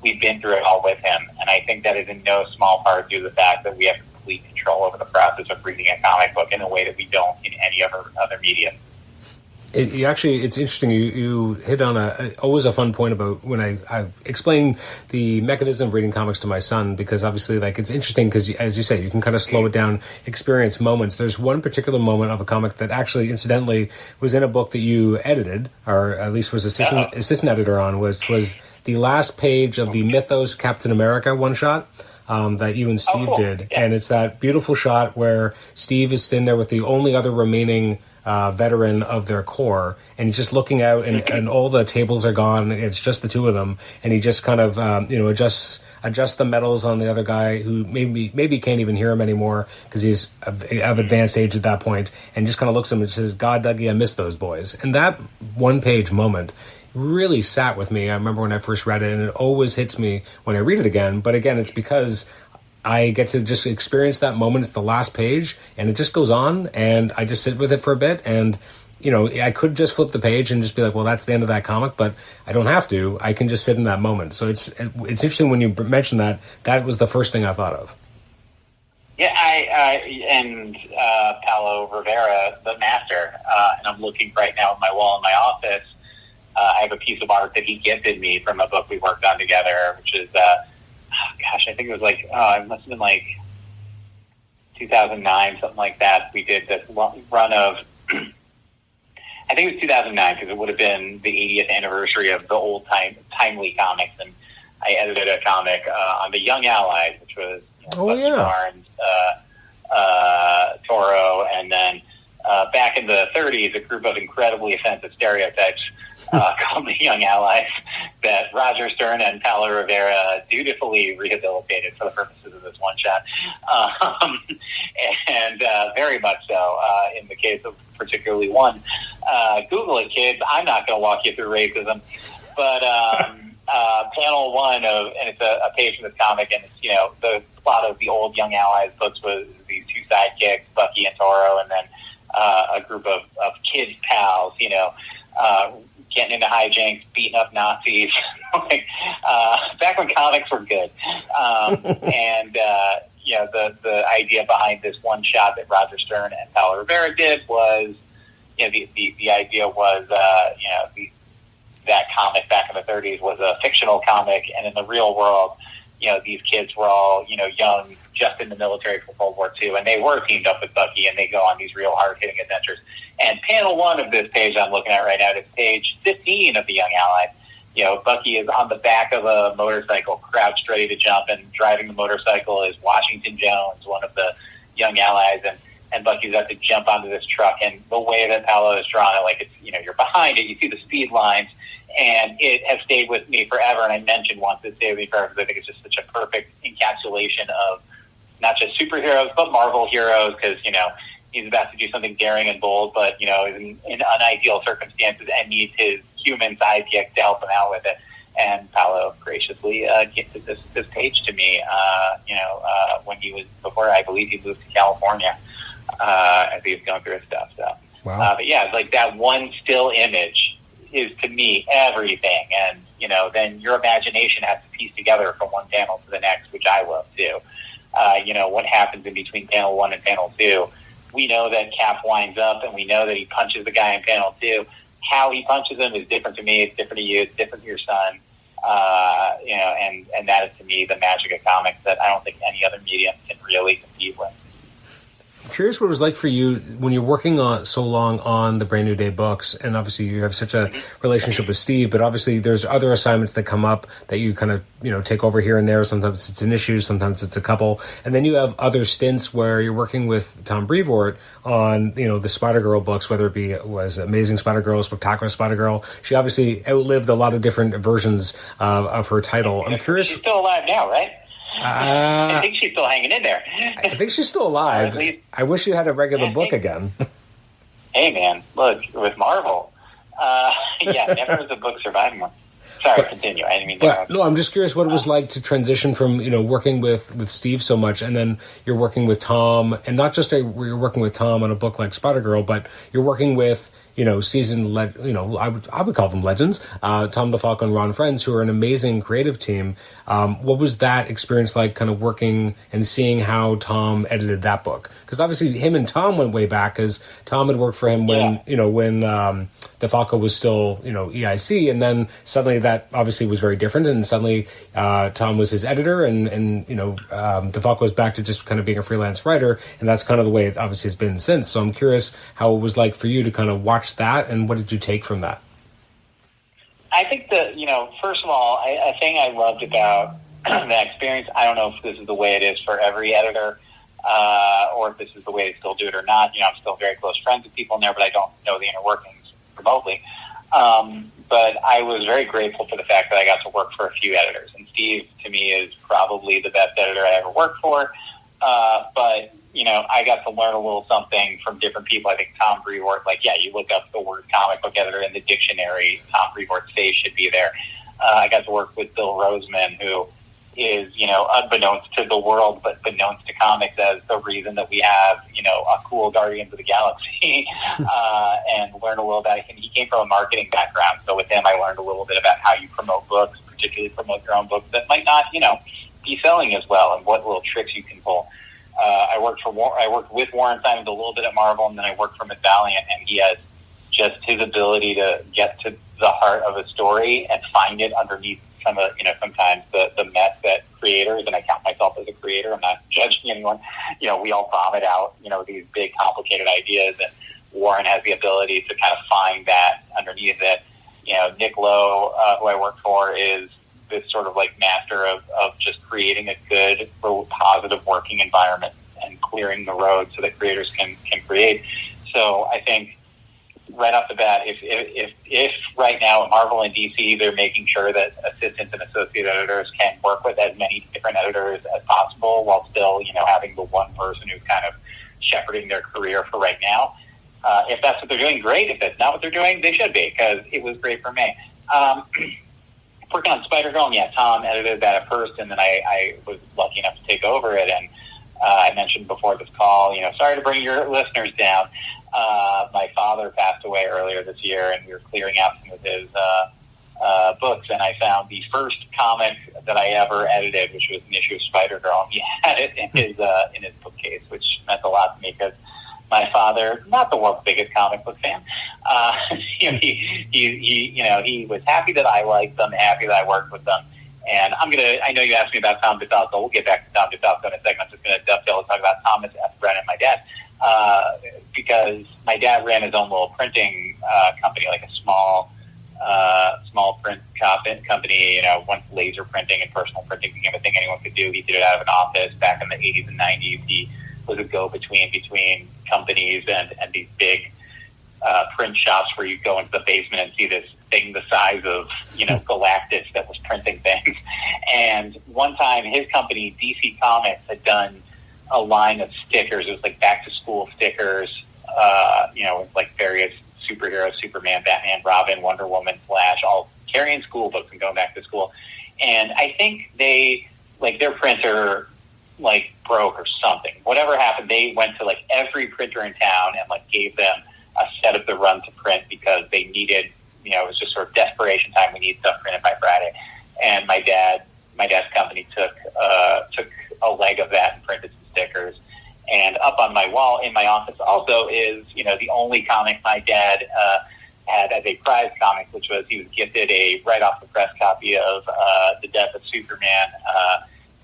we've been through it all with him, and I think that is in no small part due to the fact that we have complete control over the process of reading a comic book in a way that we don't in any other medium. It's interesting. You hit on always a fun point about when I explain the mechanism of reading comics to my son, because obviously, like, it's interesting because, as you say, you can kind of slow it down, experience moments. There's one particular moment of a comic that actually, incidentally, was in a book that you edited, or at least was assistant editor on, which was the last page of the Mythos Captain America one-shot. That you and Steve did. And it's that beautiful shot where Steve is sitting there with the only other remaining veteran of their corps, and he's just looking out, and all the tables are gone. It's just the two of them, and he just kind of adjusts the medals on the other guy, who maybe can't even hear him anymore because he's of advanced age at that point, and just kind of looks at him and says, "God, Dougie, I miss those boys." And that one-page moment really sat with me. I remember when I first read it, and it always hits me when I read it again. But again, it's because I get to just experience that moment. It's the last page, and it just goes on, and I just sit with it for a bit. And, I could just flip the page and just be like, well, that's the end of that comic, but I don't have to. I can just sit in that moment. So it's interesting when you mentioned that. That was the first thing I thought of. Yeah, and Paulo Rivera, the master, and I'm looking right now at my wall in my office. I have a piece of art that he gifted me from a book we worked on together, which is, I think it was like, it must have been like 2009, something like that. We did this run of, I think it was 2009, because it would have been the 80th anniversary of the old Timely comics, and I edited a comic on the Young Allies, which was Barnes, Toro, and then back in the 30s, a group of incredibly offensive stereotypes called The Young Allies that Roger Stern and Paulo Rivera dutifully rehabilitated for the purposes of this one shot. And very much so in the case of particularly one. Google it, kids. I'm not going to walk you through racism. But panel one of, and it's a page from this comic, and it's, the plot of the old Young Allies books was these two sidekicks, Bucky and Toro, and then a group of kids pals, getting into hijinks, beating up Nazis. Back when comics were good. And the idea behind this one shot that Roger Stern and Paulo Rivera did was, the idea was, that comic back in the 30s was a fictional comic, and in the real world, these kids were all, young, just in the military for World War II, and they were teamed up with Bucky, and they go on these real hard-hitting adventures. And panel one of this page I'm looking at right now is page 15 of The Young Allies. Bucky is on the back of a motorcycle, crouched, ready to jump, and driving the motorcycle is Washington Jones, one of the Young Allies, and Bucky's got to jump onto this truck. And the way that Paulo has drawn it, like it's, you're behind it, you see the speed lines, and it has stayed with me forever. And I mentioned once it stayed with me forever because I think it's just such a perfect encapsulation of not just superheroes, but Marvel heroes, because, he's about to do something daring and bold, but, is in unideal circumstances and needs his human sidekick to help him out with it. And Paulo graciously gifted this page to me, when he was, before I believe he moved to California, as he was going through his stuff. So, wow. But yeah, like that one still image is to me everything. And, then your imagination has to piece together from one panel to the next, which I love too. What happens in between panel one and panel two. We know that Cap winds up, and we know that he punches the guy in panel two. How he punches him is different to me. It's different to you. It's different to your son. And that is, to me, the magic of comics that I don't think any other medium can really compete with. I'm curious what it was like for you when you're working on so long on the Brand New Day books, and obviously you have such a relationship with Steve, but obviously there's other assignments that come up that you kind of, take over here and there. Sometimes it's an issue, sometimes it's a couple. And then you have other stints where you're working with Tom Brevoort on, the Spider-Girl books, whether it was Amazing Spider-Girl, Spectacular Spider-Girl. She obviously outlived a lot of different versions of her title. I'm curious. She's still alive now, right? I think she's still hanging in there. I think she's still alive. I wish you had a regular book again. Hey, man, look, with Marvel, never has a book surviving one. Sorry, continue. I didn't mean to. No, I'm just curious what it was like to transition from, working with Steve so much, and then you're working with Tom, and not just you're working with Tom on a book like Spider-Girl, but you're working with, seasoned, I would call them legends, Tom DeFalco and Ron Frenz, who are an amazing creative team. What was that experience like, kind of working and seeing how Tom edited that book? Because obviously him and Tom went way back, because Tom had worked for him when DeFalco was still, EIC, and then suddenly that obviously was very different, and suddenly Tom was his editor, and DeFalco was back to just kind of being a freelance writer, and that's kind of the way it obviously has been since. So I'm curious how it was like for you to kind of watch that, and what did you take from that? I think that, first of all, a thing I loved about that experience, I don't know if this is the way it is for every editor, or if this is the way they still do it or not. I'm still very close friends with people in there, but I don't know the inner workings remotely. But I was very grateful for the fact that I got to work for a few editors. And Steve, to me, is probably the best editor I ever worked for. But I got to learn a little something from different people. I think Tom Brevoort, you look up the word comic book editor in the dictionary, Tom Brevoort's face should be there. I got to work with Bill Roseman, who is, unbeknownst to the world, but beknownst to comics as the reason that we have, a cool Guardians of the Galaxy, and learn a little about him. He came from a marketing background, so with him I learned a little bit about how you promote books, particularly promote your own books that might not, be selling as well, and what little tricks you can pull. I worked with Warren Simons a little bit at Marvel, and then I worked from Valiant, and he has just his ability to get to the heart of a story and find it underneath some of, sometimes the mess that creators, and I count myself as a creator, I'm not judging anyone, we all vomit out, these big complicated ideas, and Warren has the ability to kind of find that underneath it. Nick Lowe, who I work for, is this sort of master of just creating a good, positive working environment and clearing the road so that creators can create. So I think right off the bat, if right now at Marvel and DC they're making sure that assistants and associate editors can work with as many different editors as possible while still, having the one person who's kind of shepherding their career for right now. If that's what they're doing, great. If that's not what they're doing, they should be, because it was great for me. Working on Spider-Girl, and yeah, Tom edited that at first, and then I was lucky enough to take over it. And I mentioned before this call, sorry to bring your listeners down. My father passed away earlier this year, and we were clearing out some of his books, and I found the first comic that I ever edited, which was an issue of Spider-Girl. He had it in his bookcase, which meant a lot to me because my father, not the world's biggest comic book fan, he was happy that I liked them, happy that I worked with them. And I know you asked me about Tom DeFalco. We'll get back to Tom DeFalco in a second. I'm just going to dovetail and talk about Thomas F. Brennan, my dad, because my dad ran his own little printing company, like a small print company, once laser printing and personal printing became a thing anyone could do. He did it out of an office back in the 80s and 90s. He was a go-between between companies and these big print shops where you go into the basement and see this thing the size of, Galactus that was printing things. And one time his company, DC Comics, had done a line of stickers. It was like back-to-school stickers, with like various superheroes, Superman, Batman, Robin, Wonder Woman, Flash, all carrying school books and going back to school. And I think their printer broke or something. Whatever happened, they went to every printer in town and gave them a set of the run to print because they needed, it was just sort of desperation time. We need stuff printed by Friday. And my dad's company took a leg of that and printed some stickers. And up on my wall in my office also is, the only comic my dad had as a prize comic, which was he was gifted a right off the press copy of The Death of Superman,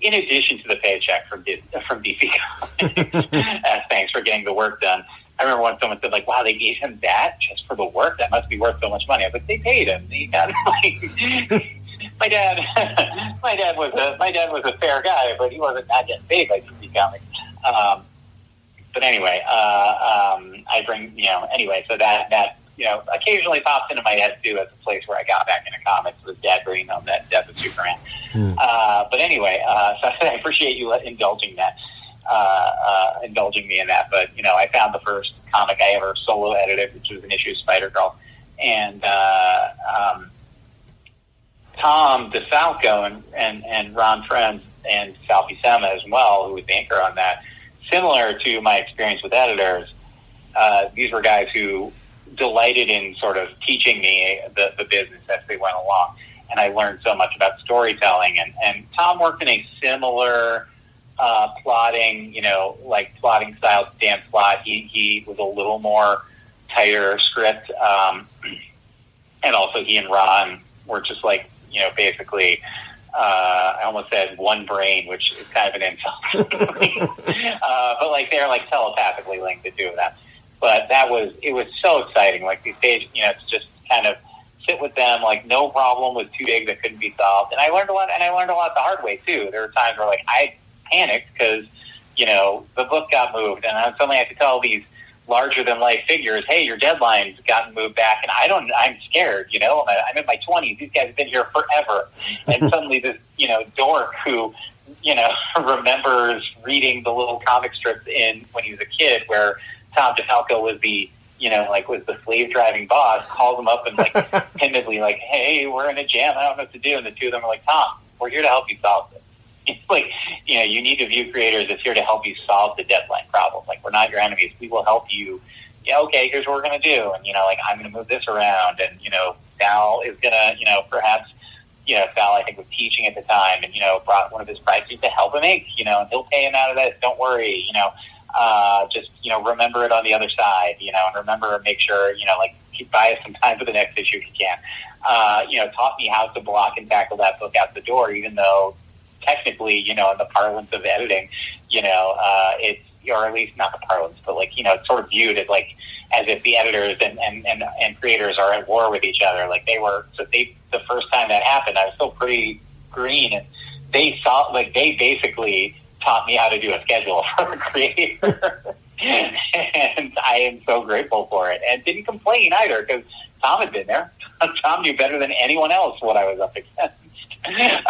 in addition to the paycheck from DC Comics. Thanks for getting the work done. I remember when someone said, wow, they gave him that just for the work? That must be worth so much money. I was like, they paid him. He got my dad was a fair guy, but he wasn't not getting paid by DC Comics. But anyway, I bring, so that occasionally pops into my head too as a place where I got back into comics with Dad bringing on that Death of Superman. But anyway, so I appreciate you indulging me in that. But, I found the first comic I ever solo edited, which was an issue of Spider-Girl. And Tom DeFalco and Ron Frenz and Sal Buscema as well, who was the anchor on that, similar to my experience with editors, these were guys who delighted in sort of teaching me the business as they went along. And I learned so much about storytelling. And Tom worked in a similar plotting style to Dan Slott. He was a little more tighter script. And also he and Ron were just basically, I almost said one brain, which is kind of an insult. But they're telepathically linked, the two of them. But it was so exciting. These pages, it's just kind of sit with them. No problem was too big that couldn't be solved. And I learned a lot the hard way too. There were times where I panicked because, the book got moved and I suddenly had to tell these larger than life figures, hey, your deadline's gotten moved back, and I'm scared, I'm in my 20s. These guys have been here forever. And suddenly this, dork who, remembers reading the little comic strips when he was a kid where Tom DeFalco was the, was the slave driving boss, calls him up and timidly hey, we're in a jam. I don't know what to do. And the two of them are Tom, we're here to help you solve this. It's you need to view creators as here to help you solve the deadline problem. We're not your enemies. We will help you. Yeah, okay, here's what we're going to do. And, I'm going to move this around. And, Sal is going to, perhaps, Sal, I think, was teaching at the time and, brought one of his prizes to help him ink, and he'll pay him out of this. Don't worry, just, remember it on the other side, and remember, make sure, buy us some time for the next issue if you can. Taught me how to block and tackle that book out the door, even though technically, in the parlance of editing, it's, or at least not the parlance, but it's sort of viewed as as if the editors and creators are at war with each other. The first time that happened, I was still pretty green, and they basically taught me how to do a schedule for a creator. And I am so grateful for it. And didn't complain either, because Tom had been there. Tom knew better than anyone else what I was up against. And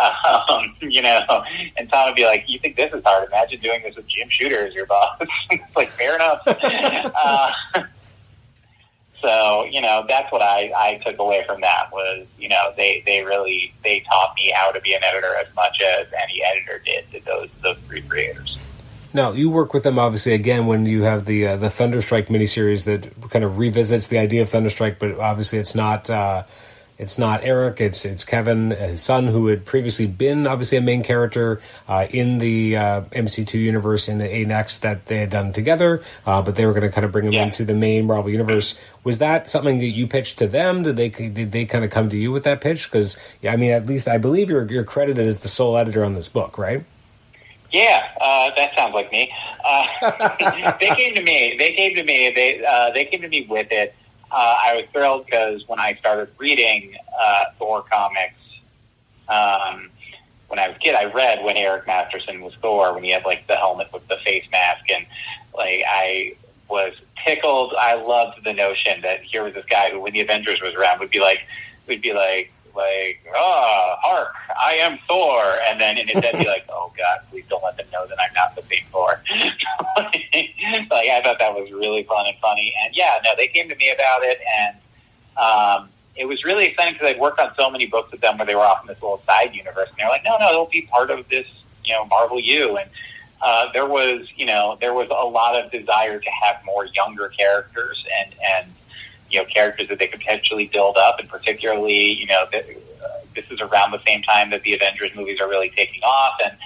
Tom would be like, "You think this is hard? Imagine doing this with Jim Shooter as your boss." It's like, fair enough. So, that's what I took away from that was, they taught me how to be an editor as much as any editor did to those three creators. Now, you work with them, obviously, again, when you have the Thunderstrike miniseries that kind of revisits the idea of Thunderstrike, but obviously it's not Eric, it's Kevin, his son, who had previously been, obviously, a main character in the MC2 universe in the A-Next that they had done together, but they were going to kind of bring him into the main Marvel universe. Was that something that you pitched to them? Did they kind of come to you with that pitch? Because, at least I believe you're credited as the sole editor on this book, right? Yeah, that sounds like me. They came to me. They came to me with it. I was thrilled because when I started reading Thor comics, when I was a kid, I read when Eric Masterson was Thor, when he had like the helmet with the face mask, and like I was tickled. I loved the notion that here was this guy who, when the Avengers was around, would be like, "Oh, hark, I am Thor," and then in his head be like, "Oh God, please don't let them know that I'm not the same Thor." Like, I thought that was really fun and funny, and they came to me about it, and it was really exciting because I'd worked on so many books with them where they were off in this little side universe, and they're like, "No, it'll be part of this, Marvel U," and there was a lot of desire to have more younger characters and characters that they could potentially build up, and particularly, this is around the same time that the Avengers movies are really taking off, and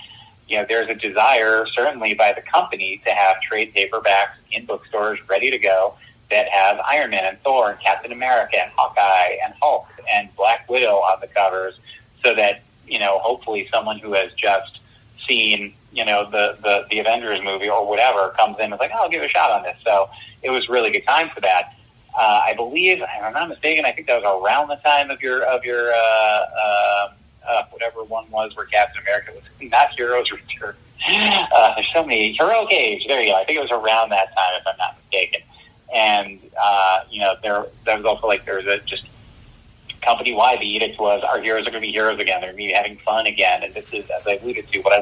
there's a desire, certainly by the company, to have trade paperbacks in bookstores ready to go that have Iron Man and Thor and Captain America and Hawkeye and Hulk and Black Widow on the covers, so that hopefully someone who has just seen the Avengers movie or whatever comes in and is like, "Oh, I'll give it a shot on this." So it was really good time for that. I believe, if I'm not mistaken, I think that was around the time of your whatever one was where Captain America was not Heroes Return. There's so many. Heroic Age. There you go. I think it was around that time, if I'm not mistaken. And there was also like there was a just company-wide. The edict was our heroes are going to be heroes again. They're going to be having fun again. And this is, as I alluded to, what I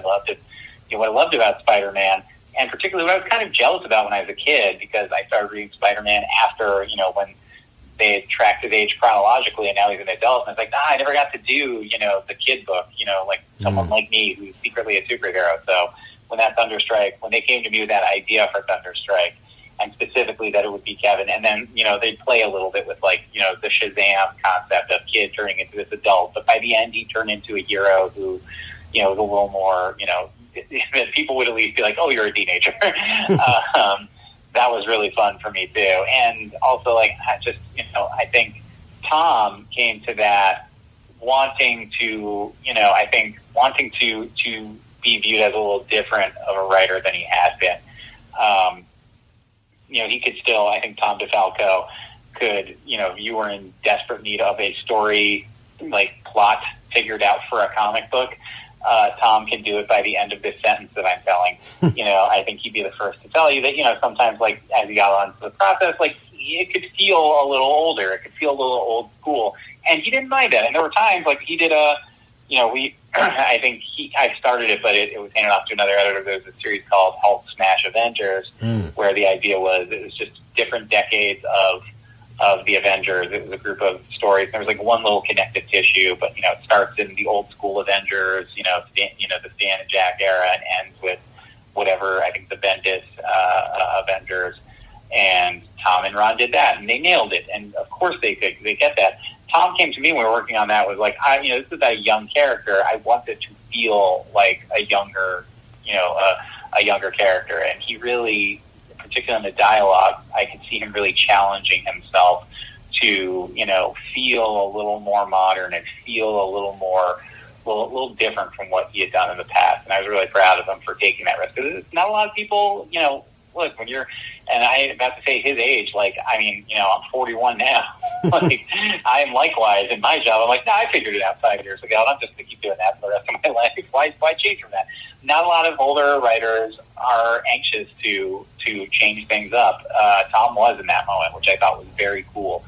loved about Spider-Man. And particularly what I was kind of jealous about when I was a kid, because I started reading Spider-Man after, when they had tracked his age chronologically, and now he's an adult. And I was like, I never got to do, the kid book, like someone like me who's secretly a superhero. So when they came to me with that idea for Thunderstrike, and specifically that it would be Kevin, and then, they'd play a little bit with the Shazam concept of kid turning into this adult. But by the end, he turned into a hero who, was a little more, that people would at least be like, "Oh, you're a teenager." That was really fun for me too. And also, I think Tom came to that wanting to be viewed as a little different of a writer than he had been. He could still, I think Tom DeFalco could, if you were in desperate need of a story, plot figured out for a comic book, Tom can do it by the end of this sentence that I'm telling. I think he'd be the first to tell you that, sometimes, as he got on to the process, it could feel a little older. It could feel a little old school. And he didn't mind that. And there were times, he did I started it, but it was handed off to another editor. There was a series called Hulk Smash Avengers, where the idea was it was just different decades of the Avengers. It was a group of stories. There was one little connective tissue, but it starts in the old school Avengers, the Stan and Jack era, and ends with whatever, I think the Bendis Avengers. And Tom and Ron did that, and they nailed it. And of course they get that. Tom came to me when we were working on that, was this is a young character. I want it to feel like a younger character. And he really, particularly in the dialogue, I could see him really challenging himself to, feel a little more modern and feel a little different from what he had done in the past. And I was really proud of him for taking that risk. Because not a lot of people, look, when you're, and I about to say his age, like, I mean, you know, I'm 41 now. Like, I am likewise in my job. I'm like, no, I figured it out 5 years ago, and I'm just going to keep doing that for the rest of my life. Why change from that? Not a lot of older writers are anxious to change things up. Tom was in that moment, which I thought was very cool.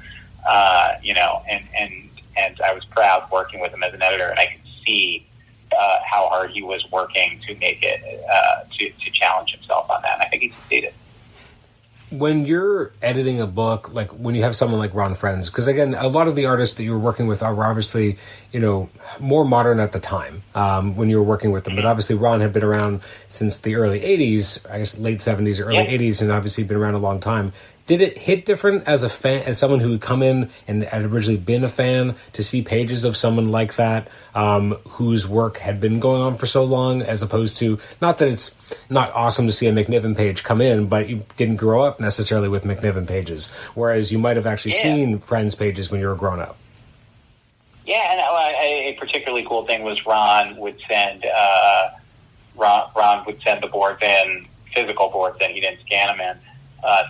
You know, and I was proud working with him as an editor, and I could see how hard he was working to make it, to challenge himself on that. And I think he succeeded. When you're editing a book, like when you have someone like Ron Frenz, because again, a lot of the artists that you were working with are obviously, you know, more modern at the time when you were working with them. But obviously Ron had been around since the early 80s, I guess late 70s or early 80s, and obviously been around a long time. Did it hit different as a fan, as someone who had come in and had originally been a fan, to see pages of someone like that whose work had been going on for so long, as opposed to, not that it's not awesome to see a McNiven page come in, but you didn't grow up necessarily with McNiven pages, whereas you might have actually seen Friends pages when you were grown up. Yeah, and a particularly cool thing was Ron would send the boards in, physical boards in. He didn't scan them in.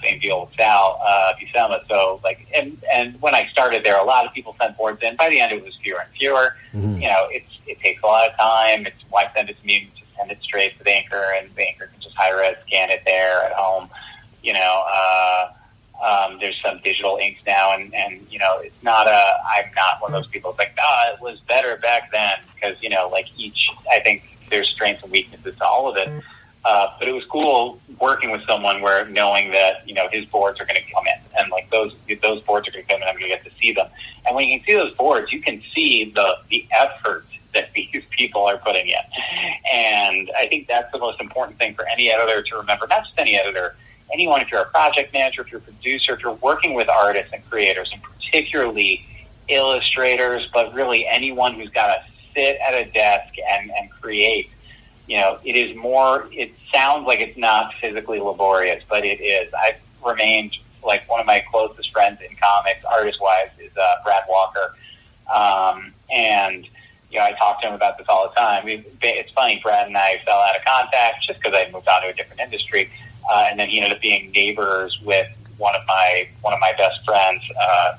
Same deal with Sal Buscema. So, like, and when I started there, a lot of people sent boards in. By the end, it was fewer and fewer. Mm-hmm. You know, it takes a lot of time. It's why send it to me, just send it straight to the Anchor, and the Anchor can just high-res scan it there at home. You know, there's some digital inks now, and you know, it's not I'm not one of those people. It's like, it was better back then, because, you know, like, I think there's strengths and weaknesses to all of it. But it was cool working with someone where knowing that, you know, his boards are going to come in, and like those boards are going to come in, I'm going to get to see them. And when you can see those boards, you can see the effort that these people are putting in. And I think that's the most important thing for any editor to remember. Not just any editor, anyone, if you're a project manager, if you're a producer, if you're working with artists and creators, and particularly illustrators, but really anyone who's got to sit at a desk and create. You know, it sounds like it's not physically laborious, but it is. I've remained, like, one of my closest friends in comics, artist-wise, is Brad Walker. And, you know, I talk to him about this all the time. It's funny, Brad and I fell out of contact just because I moved on to a different industry. And then he ended up being neighbors with one of my best friends.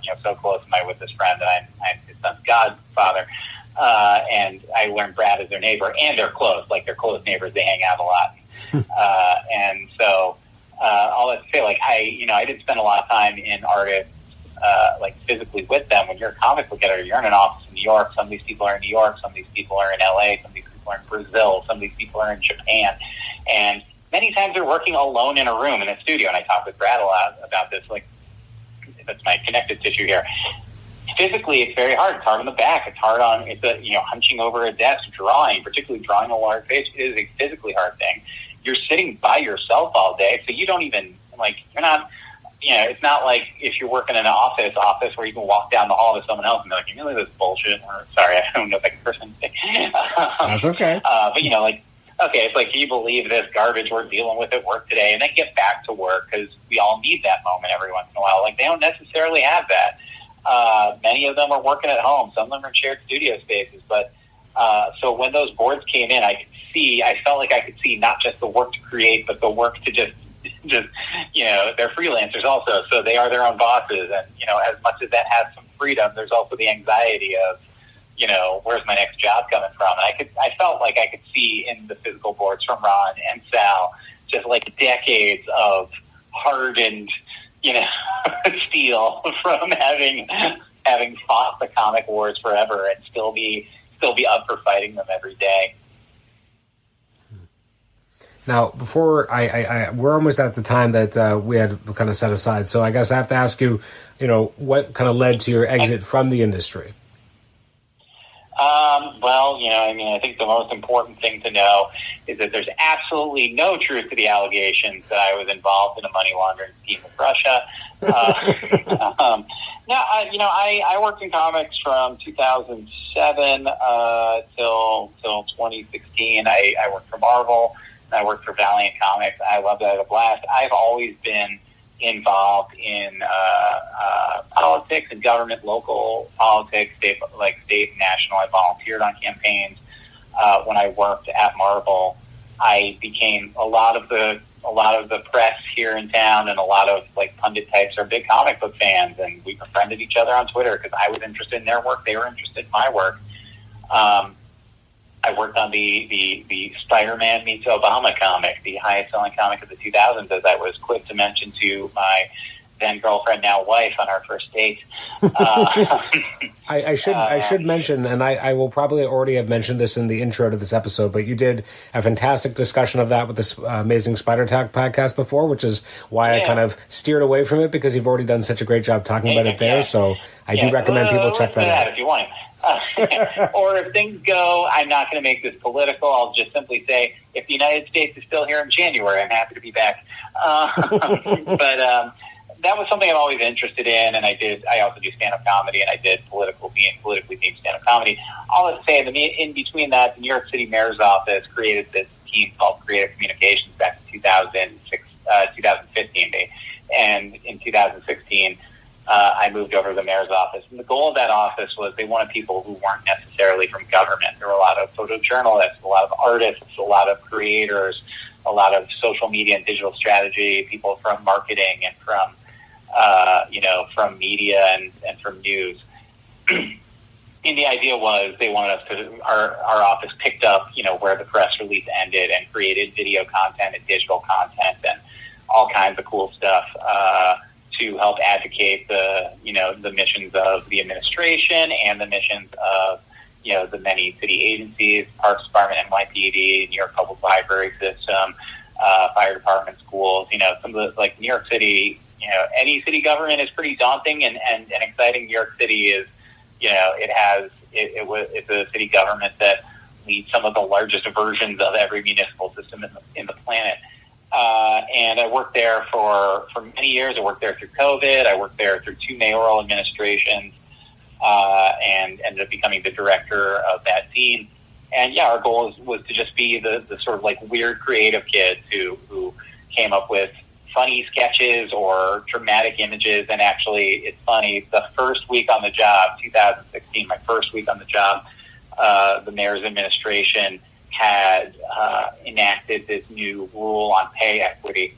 You know, so close am I with this friend that I'm his son's godfather. And I learned Brad as their neighbor, and they're close. Like, they're close neighbors. They hang out a lot. And so, all that to say, like, I didn't spend a lot of time in artists, like, physically with them. When you're a comic book editor, you're in an office in New York. Some of these people are in New York. Some of these people are in LA. Some of these people are in Brazil. Some of these people are in Japan. And many times they're working alone in a room in a studio. And I talk with Brad a lot about this. Like, that's my connective tissue here. Physically, it's very hard. It's hard on the back. It's hard on, hunching over a desk, drawing, particularly drawing a large page, is a physically hard thing. You're sitting by yourself all day, so you don't even, like, you're not, you know, it's not like if you're working in an office where you can walk down the hall to someone else and be like, you really this bullshit, or, sorry, I don't know if I can curse anything. That's okay. But, you know, like, okay, it's like, can you believe this garbage we're dealing with at work today? And then get back to work, because we all need that moment every once in a while. Like, they don't necessarily have that. Many of them are working at home. Some of them are in shared studio spaces. But so when those boards came in, I felt like I could see not just the work to create, but the work to just you know, they're freelancers also, so they are their own bosses. And, you know, as much as that has some freedom, there's also the anxiety of, you know, where's my next job coming from? And I felt like I could see in the physical boards from Ron and Sal just like decades of hardened, you know, steel from having fought the comic wars forever and still be up for fighting them every day. Now, before we're almost at the time that we had kind of set aside, so I guess I have to ask you, you know, what kind of led to your exit from the industry? Well, you know, I mean, I think the most important thing to know is that there's absolutely no truth to the allegations that I was involved in a money laundering scheme with Russia. You know, I worked in comics from 2007 till 2016. I worked for Marvel. I worked for Valiant Comics. I loved it. I had a blast. I've always been involved in politics and government, local politics, state and national. I volunteered on campaigns when I worked at Marvel. I became a lot of the press here in town, and a lot of like pundit types are big comic book fans, and we befriended each other on Twitter because I was interested in their work, they were interested in my work. I worked on the Spider-Man meets Obama comic, the highest selling comic of the 2000s, as I was quick to mention to my then girlfriend, now wife, on our first date. I should mention, and I will probably already have mentioned this in the intro to this episode, but you did a fantastic discussion of that with this amazing Spider Talk podcast before, which is why I kind of steered away from it, because you've already done such a great job talking about it there. So I do recommend people check that out if you want. Or if things go, I'm not going to make this political. I'll just simply say, if the United States is still here in January, I'm happy to be back. But that was something I'm always interested in, and I also do stand-up comedy, and I did politically themed stand-up comedy. All to say, in between that, the New York City Mayor's Office created this team called Creative Communications back in 2015, and in 2016, I moved over to the Mayor's Office. And the goal of that office was they wanted people who weren't necessarily from government. There were a lot of photojournalists, a lot of artists, a lot of creators, a lot of social media and digital strategy, people from marketing and from from media and from news. And the idea was they wanted us to, our office picked up, where the press release ended and created video content and digital content and all kinds of cool stuff to help advocate the missions of the administration and the missions of, the many city agencies, Parks Department, NYPD, New York Public Library System, fire department, schools, some of the, like New York City, any city government is pretty daunting and exciting. New York City is, it's a city government that leads some of the largest versions of every municipal system in the planet. And I worked there for many years. I worked there through COVID. I worked there through 2 mayoral administrations, and ended up becoming the director of that team. And yeah, our goal was to just be the sort of like weird creative kids who came up with funny sketches or dramatic images. And actually, it's funny, the first week on the job, 2016, my first week on the job, the mayor's administration had enacted this new rule on pay equity.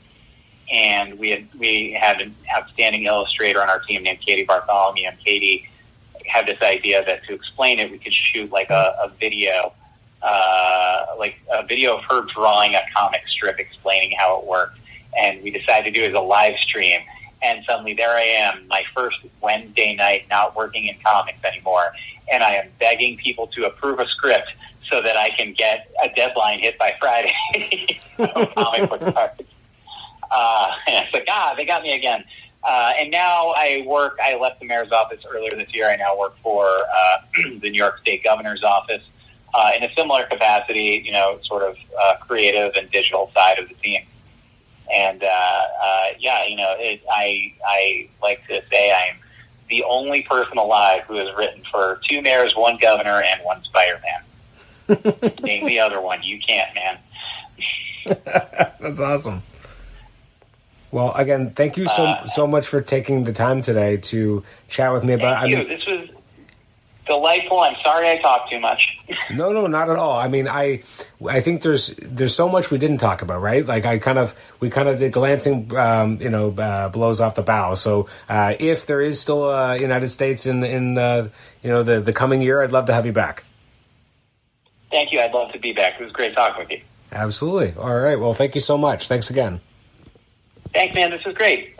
And we had an outstanding illustrator on our team named Katie Bartholomew. And Katie had this idea that to explain it, we could shoot like a video, of her drawing a comic strip explaining how it worked. And we decided to do it as a live stream. And suddenly there I am, my first Wednesday night, not working in comics anymore. And I am begging people to approve a script so that I can get a deadline hit by Friday. Comic book cards. And it's like, they got me again. And now I left the mayor's office earlier this year. I now work for the New York State Governor's office in a similar capacity, sort of creative and digital side of the team. And I like to say I'm the only person alive who has written for 2 mayors, 1 governor, and 1 Spider-Man. Name the other one. You can't, man. That's awesome. Well, again, thank you so much for taking the time today to chat with me about. Thank you. This was delightful. I'm sorry I talked too much. No, not at all. I mean, I think there's so much we didn't talk about, right? Like we kind of did glancing, blows off the bow. So if there is still a United States in the coming year, I'd love to have you back. Thank you. I'd love to be back. It was great talking with you. Absolutely. All right. Well, thank you so much. Thanks again. Thanks, man. This was great.